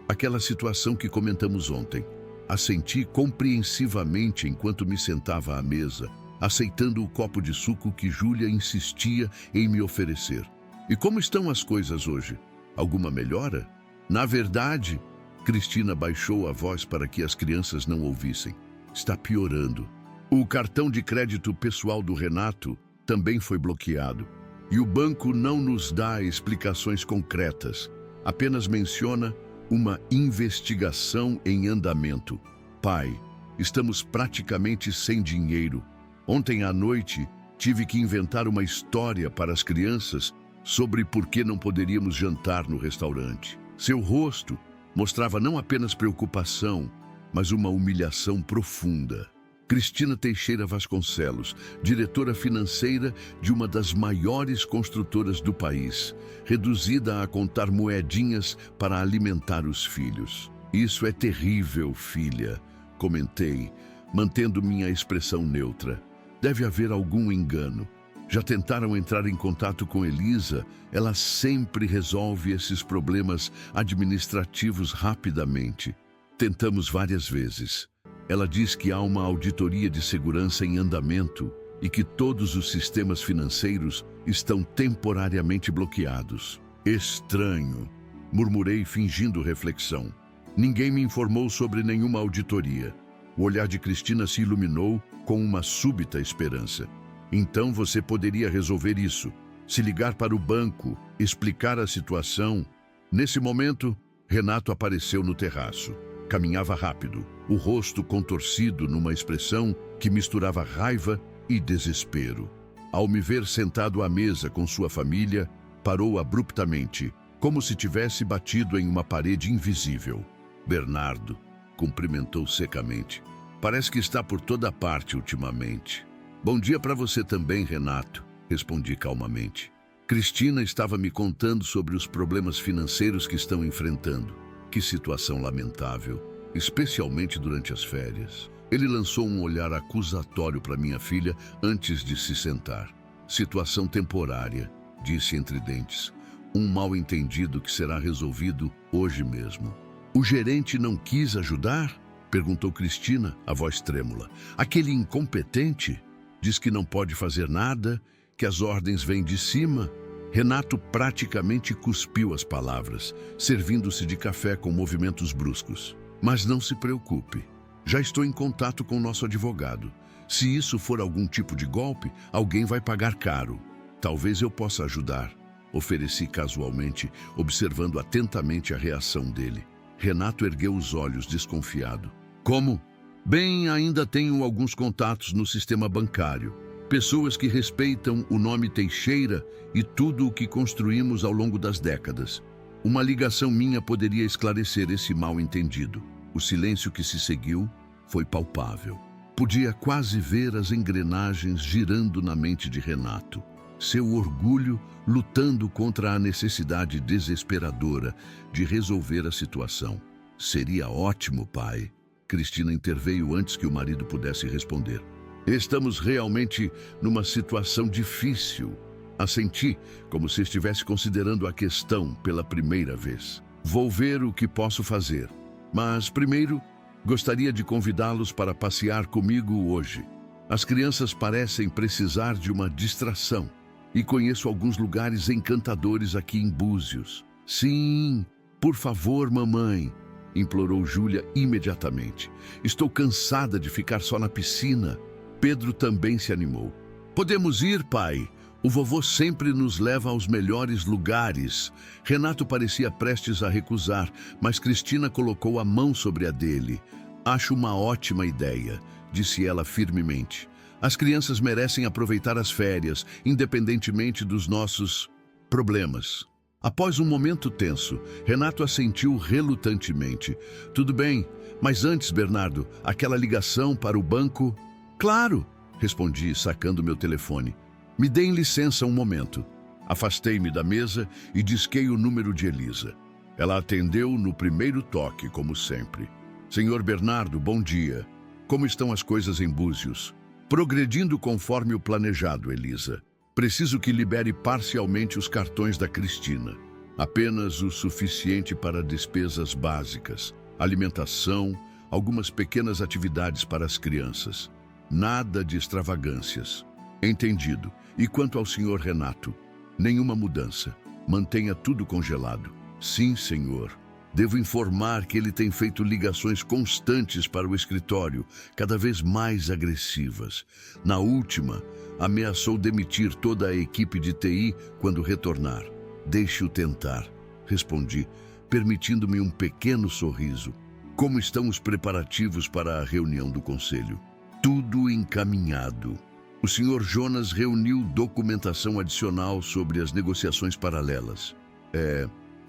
aquela situação que comentamos ontem. Assenti compreensivamente enquanto me sentava à mesa, aceitando o copo de suco que Júlia insistia em me oferecer. E como estão as coisas hoje? Alguma melhora? Na verdade, Cristina baixou a voz para que as crianças não ouvissem. Está piorando. O cartão de crédito pessoal do Renato também foi bloqueado. E o banco não nos dá explicações concretas. Apenas menciona uma investigação em andamento. Pai, estamos praticamente sem dinheiro. Ontem à noite, tive que inventar uma história para as crianças sobre por que não poderíamos jantar no restaurante. Seu rosto mostrava não apenas preocupação, mas uma humilhação profunda. Cristina Teixeira Vasconcelos, diretora financeira de uma das maiores construtoras do país, reduzida a contar moedinhas para alimentar os filhos. Isso é terrível, filha, comentei, mantendo minha expressão neutra. Deve haver algum engano. Já tentaram entrar em contato com Elisa? Ela sempre resolve esses problemas administrativos rapidamente. Tentamos várias vezes. Ela diz que há uma auditoria de segurança em andamento e que todos os sistemas financeiros estão temporariamente bloqueados. Estranho, murmurei fingindo reflexão. Ninguém me informou sobre nenhuma auditoria. O olhar de Cristina se iluminou com uma súbita esperança. Então você poderia resolver isso, se ligar para o banco, explicar a situação. Nesse momento, Renato apareceu no terraço. Caminhava rápido, o rosto contorcido numa expressão que misturava raiva e desespero. Ao me ver sentado à mesa com sua família, parou abruptamente, como se tivesse batido em uma parede invisível. Bernardo, cumprimentou secamente. Parece que está por toda parte ultimamente. Bom dia para você também, Renato, respondi calmamente. Cristina estava me contando sobre os problemas financeiros que estão enfrentando. Que situação lamentável, especialmente durante as férias. Ele lançou um olhar acusatório para minha filha antes de se sentar. Situação temporária, disse entre dentes. Um mal-entendido que será resolvido hoje mesmo. O gerente não quis ajudar? Perguntou Cristina, a voz trêmula. Aquele incompetente? Diz que não pode fazer nada, que as ordens vêm de cima. Renato praticamente cuspiu as palavras, servindo-se de café com movimentos bruscos. Mas não se preocupe. Já estou em contato com o nosso advogado. Se isso for algum tipo de golpe, alguém vai pagar caro. Talvez eu possa ajudar. Ofereci casualmente, observando atentamente a reação dele. Renato ergueu os olhos, desconfiado. Como? Bem, ainda tenho alguns contatos no sistema bancário. Pessoas que respeitam o nome Teixeira e tudo o que construímos ao longo das décadas. Uma ligação minha poderia esclarecer esse mal-entendido. O silêncio que se seguiu foi palpável. Podia quase ver as engrenagens girando na mente de Renato. Seu orgulho lutando contra a necessidade desesperadora de resolver a situação. Seria ótimo, pai. Cristina interveio antes que o marido pudesse responder. Estamos realmente numa situação difícil. Assenti, como se estivesse considerando a questão pela primeira vez. Vou ver o que posso fazer. Mas, primeiro, gostaria de convidá-los para passear comigo hoje. As crianças parecem precisar de uma distração. E conheço alguns lugares encantadores aqui em Búzios. Sim, por favor, mamãe, implorou Júlia imediatamente. Estou cansada de ficar só na piscina. Pedro também se animou. Podemos ir, pai. O vovô sempre nos leva aos melhores lugares. Renato parecia prestes a recusar, mas Cristina colocou a mão sobre a dele. Acho uma ótima ideia, disse ela firmemente. As crianças merecem aproveitar as férias, independentemente dos nossos problemas. Após um momento tenso, Renato assentiu relutantemente. Tudo bem, mas antes, Bernardo, aquela ligação para o banco... Claro, respondi, sacando meu telefone. Me deem licença um momento. Afastei-me da mesa e disquei o número de Elisa. Ela atendeu no primeiro toque, como sempre. Senhor Bernardo, bom dia. Como estão as coisas em Búzios? Progredindo conforme o planejado, Elisa. Preciso que libere parcialmente os cartões da Cristina. Apenas o suficiente para despesas básicas, alimentação, algumas pequenas atividades para as crianças. Nada de extravagâncias. Entendido. E quanto ao senhor Renato? Nenhuma mudança. Mantenha tudo congelado. Sim, senhor. Devo informar que ele tem feito ligações constantes para o escritório, cada vez mais agressivas. Na última, ameaçou demitir toda a equipe de TI quando retornar. Deixe-o tentar, respondi, permitindo-me um pequeno sorriso. Como estão os preparativos para a reunião do conselho? Tudo encaminhado. O senhor Jonas reuniu documentação adicional sobre as negociações paralelas.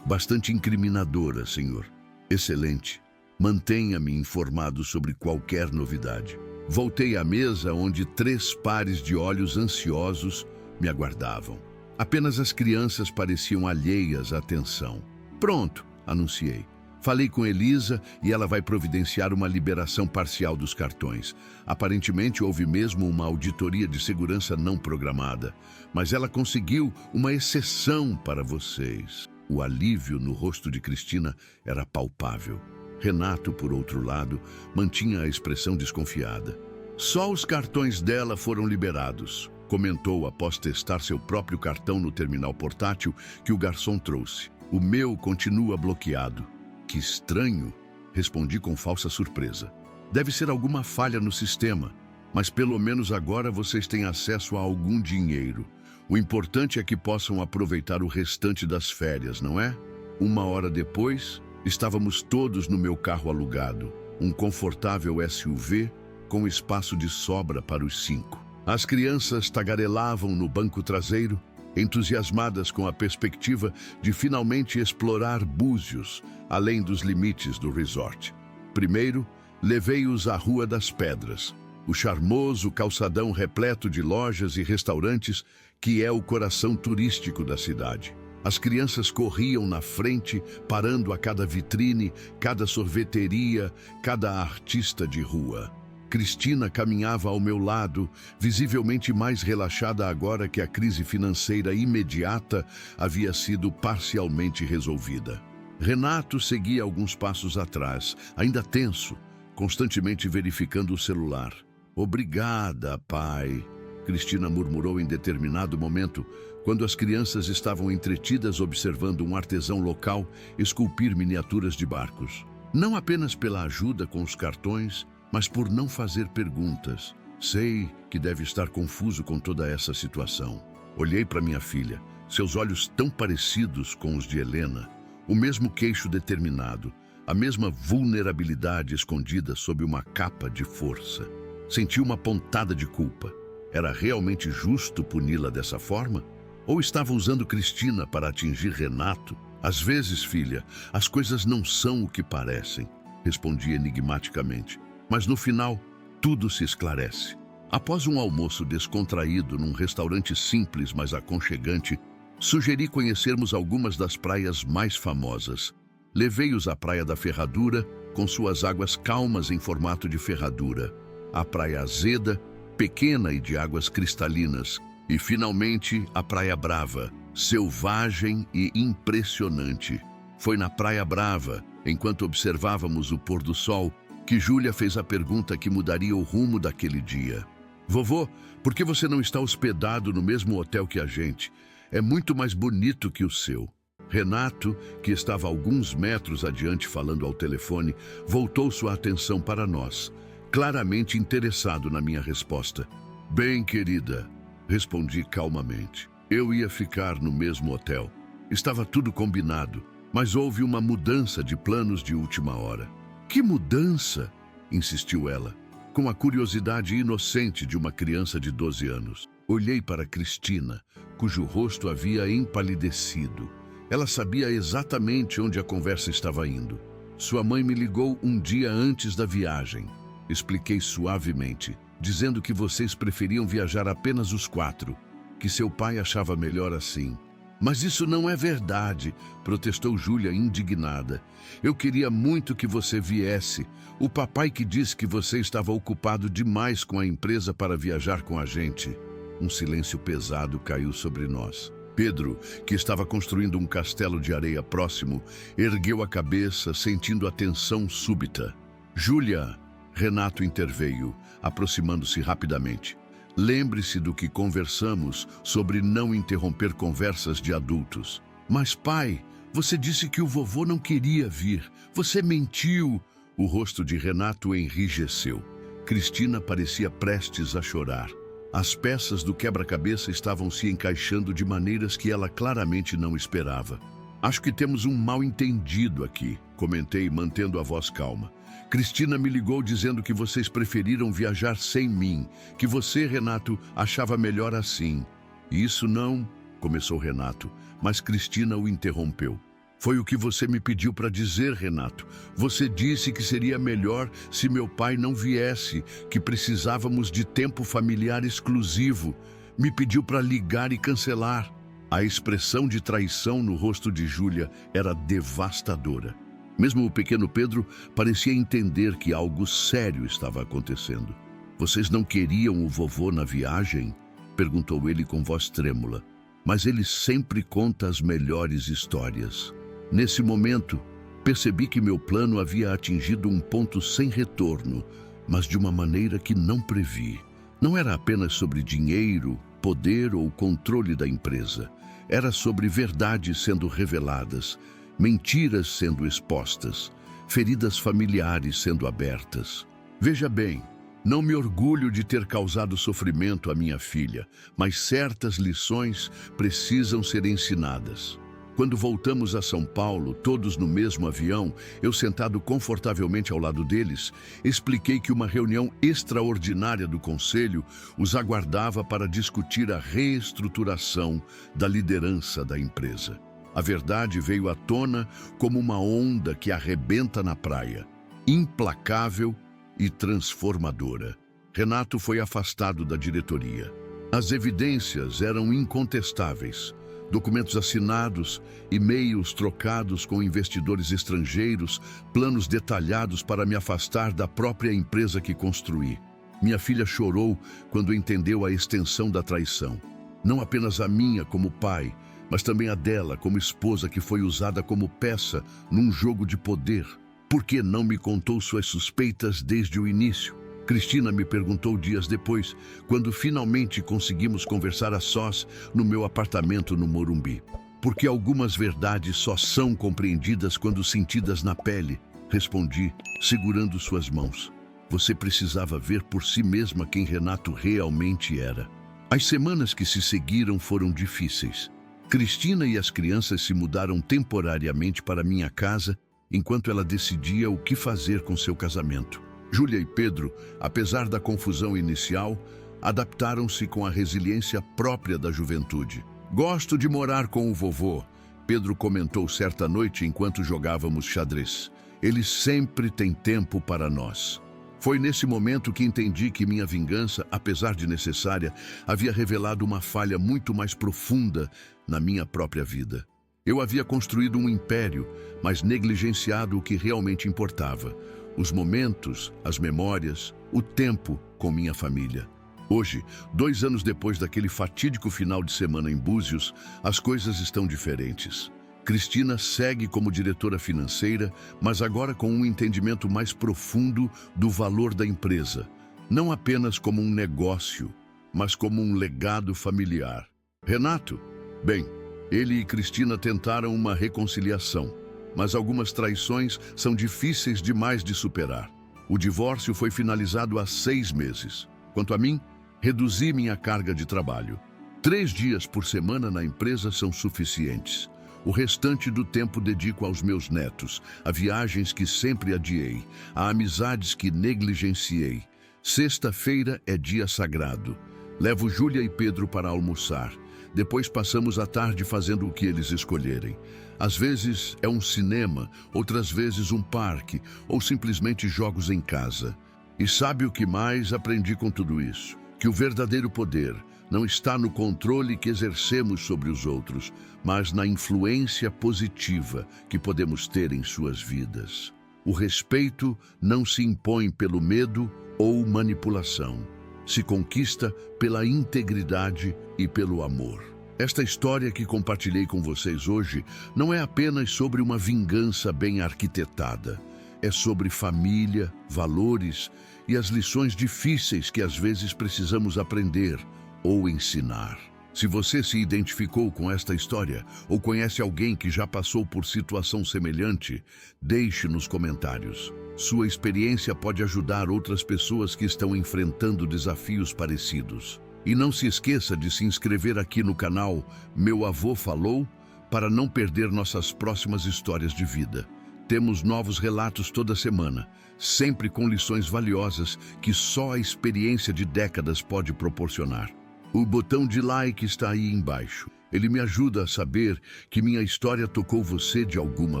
Bastante incriminadora, senhor. Excelente. Mantenha-me informado sobre qualquer novidade. Voltei à mesa onde 3 pares de olhos ansiosos me aguardavam. Apenas as crianças pareciam alheias à atenção. Pronto, anunciei. Falei com Elisa e ela vai providenciar uma liberação parcial dos cartões. Aparentemente houve mesmo uma auditoria de segurança não programada, mas ela conseguiu uma exceção para vocês. O alívio no rosto de Cristina era palpável. Renato, por outro lado, mantinha a expressão desconfiada. Só os cartões dela foram liberados, comentou após testar seu próprio cartão no terminal portátil que o garçom trouxe. O meu continua bloqueado. Que estranho, respondi com falsa surpresa. Deve ser alguma falha no sistema, mas pelo menos agora vocês têm acesso a algum dinheiro. O importante é que possam aproveitar o restante das férias, não é? 1 hora depois, estávamos todos no meu carro alugado, um confortável SUV com espaço de sobra para os 5. As crianças tagarelavam no banco traseiro, entusiasmadas com a perspectiva de finalmente explorar Búzios, além dos limites do resort. Primeiro, levei-os à Rua das Pedras, o charmoso calçadão repleto de lojas e restaurantes que é o coração turístico da cidade. As crianças corriam na frente, parando a cada vitrine, cada sorveteria, cada artista de rua. Cristina caminhava ao meu lado, visivelmente mais relaxada agora que a crise financeira imediata havia sido parcialmente resolvida. Renato seguia alguns passos atrás, ainda tenso, constantemente verificando o celular. Obrigada, pai, Cristina murmurou em determinado momento, quando as crianças estavam entretidas observando um artesão local esculpir miniaturas de barcos. Não apenas pela ajuda com os cartões, mas por não fazer perguntas. Sei que deve estar confuso com toda essa situação. Olhei para minha filha, seus olhos tão parecidos com os de Helena, o mesmo queixo determinado, a mesma vulnerabilidade escondida sob uma capa de força. Senti uma pontada de culpa. Era realmente justo puni-la dessa forma? Ou estava usando Cristina para atingir Renato? Às vezes, filha, as coisas não são o que parecem, respondi enigmaticamente. Mas no final, tudo se esclarece. Após um almoço descontraído num restaurante simples, mas aconchegante, sugeri conhecermos algumas das praias mais famosas. Levei-os à Praia da Ferradura, com suas águas calmas em formato de ferradura, a Praia Azeda, pequena e de águas cristalinas, e finalmente a Praia Brava, selvagem e impressionante. Foi na Praia Brava, enquanto observávamos o pôr do sol, que Júlia fez a pergunta que mudaria o rumo daquele dia. Vovô, por que você não está hospedado no mesmo hotel que a gente? É muito mais bonito que o seu. Renato, que estava a alguns metros adiante falando ao telefone, voltou sua atenção para nós, claramente interessado na minha resposta. Bem, querida, respondi calmamente. Eu ia ficar no mesmo hotel. Estava tudo combinado, mas houve uma mudança de planos de última hora. Que mudança? Insistiu ela, com a curiosidade inocente de uma criança de 12 anos. Olhei para Cristina, cujo rosto havia empalidecido. Ela sabia exatamente onde a conversa estava indo. Sua mãe me ligou um dia antes da viagem. Expliquei suavemente, dizendo que vocês preferiam viajar apenas os 4, que seu pai achava melhor assim. Mas isso não é verdade, protestou Júlia indignada. Eu queria muito que você viesse. O papai que disse que você estava ocupado demais com a empresa para viajar com a gente. Um silêncio pesado caiu sobre nós. Pedro, que estava construindo um castelo de areia próximo, ergueu a cabeça, sentindo a tensão súbita. Júlia, Renato interveio, aproximando-se rapidamente. Lembre-se do que conversamos sobre não interromper conversas de adultos. Mas, pai, você disse que o vovô não queria vir. Você mentiu. O rosto de Renato enrijeceu. Cristina parecia prestes a chorar. As peças do quebra-cabeça estavam se encaixando de maneiras que ela claramente não esperava. Acho que temos um mal-entendido aqui, comentei, mantendo a voz calma. Cristina me ligou dizendo que vocês preferiram viajar sem mim, que você, Renato, achava melhor assim. Isso não, começou Renato, mas Cristina o interrompeu. Foi o que você me pediu para dizer, Renato. Você disse que seria melhor se meu pai não viesse, que precisávamos de tempo familiar exclusivo. Me pediu para ligar e cancelar. A expressão de traição no rosto de Júlia era devastadora. Mesmo o pequeno Pedro parecia entender que algo sério estava acontecendo. Vocês não queriam o vovô na viagem? Perguntou ele com voz trêmula. Mas ele sempre conta as melhores histórias. Nesse momento, percebi que meu plano havia atingido um ponto sem retorno, mas de uma maneira que não previ. Não era apenas sobre dinheiro, poder ou controle da empresa. Era sobre verdades sendo reveladas, mentiras sendo expostas, feridas familiares sendo abertas. Veja bem, não me orgulho de ter causado sofrimento à minha filha, mas certas lições precisam ser ensinadas. Quando voltamos a São Paulo, todos no mesmo avião, eu sentado confortavelmente ao lado deles, expliquei que uma reunião extraordinária do Conselho os aguardava para discutir a reestruturação da liderança da empresa. A verdade veio à tona como uma onda que arrebenta na praia, implacável e transformadora. Renato foi afastado da diretoria. As evidências eram incontestáveis. Documentos assinados, e-mails trocados com investidores estrangeiros, planos detalhados para me afastar da própria empresa que construí. Minha filha chorou quando entendeu a extensão da traição. Não apenas a minha como pai, mas também a dela como esposa que foi usada como peça num jogo de poder. Por que não me contou suas suspeitas desde o início? Cristina me perguntou dias depois, quando finalmente conseguimos conversar a sós no meu apartamento no Morumbi. Porque algumas verdades só são compreendidas quando sentidas na pele, respondi, segurando suas mãos. Você precisava ver por si mesma quem Renato realmente era. As semanas que se seguiram foram difíceis. Cristina e as crianças se mudaram temporariamente para minha casa, enquanto ela decidia o que fazer com seu casamento. Júlia e Pedro, apesar da confusão inicial, adaptaram-se com a resiliência própria da juventude. Gosto de morar com o vovô, Pedro comentou certa noite enquanto jogávamos xadrez. Ele sempre tem tempo para nós. Foi nesse momento que entendi que minha vingança, apesar de necessária, havia revelado uma falha muito mais profunda na minha própria vida. Eu havia construído um império, mas negligenciado o que realmente importava: os momentos, as memórias, o tempo com minha família. Hoje, 2 anos depois daquele fatídico final de semana em Búzios, as coisas estão diferentes. Cristina segue como diretora financeira, mas agora com um entendimento mais profundo do valor da empresa. Não apenas como um negócio, mas como um legado familiar. Renato? Bem, ele e Cristina tentaram uma reconciliação, mas algumas traições são difíceis demais de superar. O divórcio foi finalizado há 6 meses. Quanto a mim, reduzi minha carga de trabalho. 3 dias por semana na empresa são suficientes. O restante do tempo dedico aos meus netos, a viagens que sempre adiei, a amizades que negligenciei. Sexta-feira é dia sagrado. Levo Júlia e Pedro para almoçar. Depois passamos a tarde fazendo o que eles escolherem. Às vezes é um cinema, outras vezes um parque, ou simplesmente jogos em casa. E sabe o que mais aprendi com tudo isso? Que o verdadeiro poder não está no controle que exercemos sobre os outros, mas na influência positiva que podemos ter em suas vidas. O respeito não se impõe pelo medo ou manipulação. Se conquista pela integridade e pelo amor. Esta história que compartilhei com vocês hoje não é apenas sobre uma vingança bem arquitetada. É sobre família, valores e as lições difíceis que às vezes precisamos aprender ou ensinar. Se você se identificou com esta história ou conhece alguém que já passou por situação semelhante, deixe nos comentários. Sua experiência pode ajudar outras pessoas que estão enfrentando desafios parecidos. E não se esqueça de se inscrever aqui no canal Meu Avô Falou para não perder nossas próximas histórias de vida. Temos novos relatos toda semana, sempre com lições valiosas que só a experiência de décadas pode proporcionar. O botão de like está aí embaixo. Ele me ajuda a saber que minha história tocou você de alguma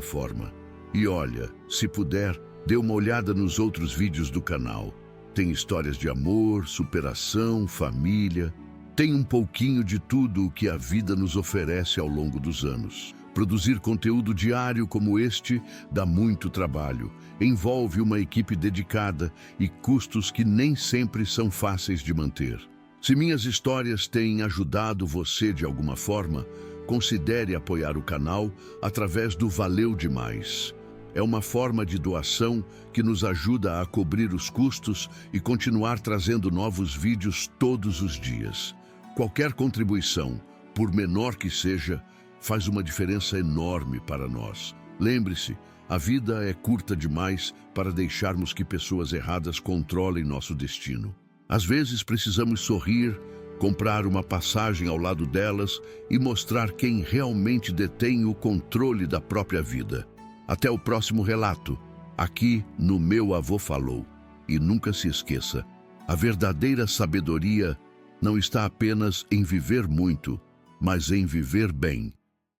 forma. E olha, se puder, dê uma olhada nos outros vídeos do canal. Tem histórias de amor, superação, família. Tem um pouquinho de tudo o que a vida nos oferece ao longo dos anos. Produzir conteúdo diário como este dá muito trabalho, envolve uma equipe dedicada e custos que nem sempre são fáceis de manter. Se minhas histórias têm ajudado você de alguma forma, considere apoiar o canal através do Valeu Demais. É uma forma de doação que nos ajuda a cobrir os custos e continuar trazendo novos vídeos todos os dias. Qualquer contribuição, por menor que seja, faz uma diferença enorme para nós. Lembre-se, a vida é curta demais para deixarmos que pessoas erradas controlem nosso destino. Às vezes precisamos sorrir, comprar uma passagem ao lado delas e mostrar quem realmente detém o controle da própria vida. Até o próximo relato, aqui no Meu Avô Falou. E nunca se esqueça, a verdadeira sabedoria não está apenas em viver muito, mas em viver bem.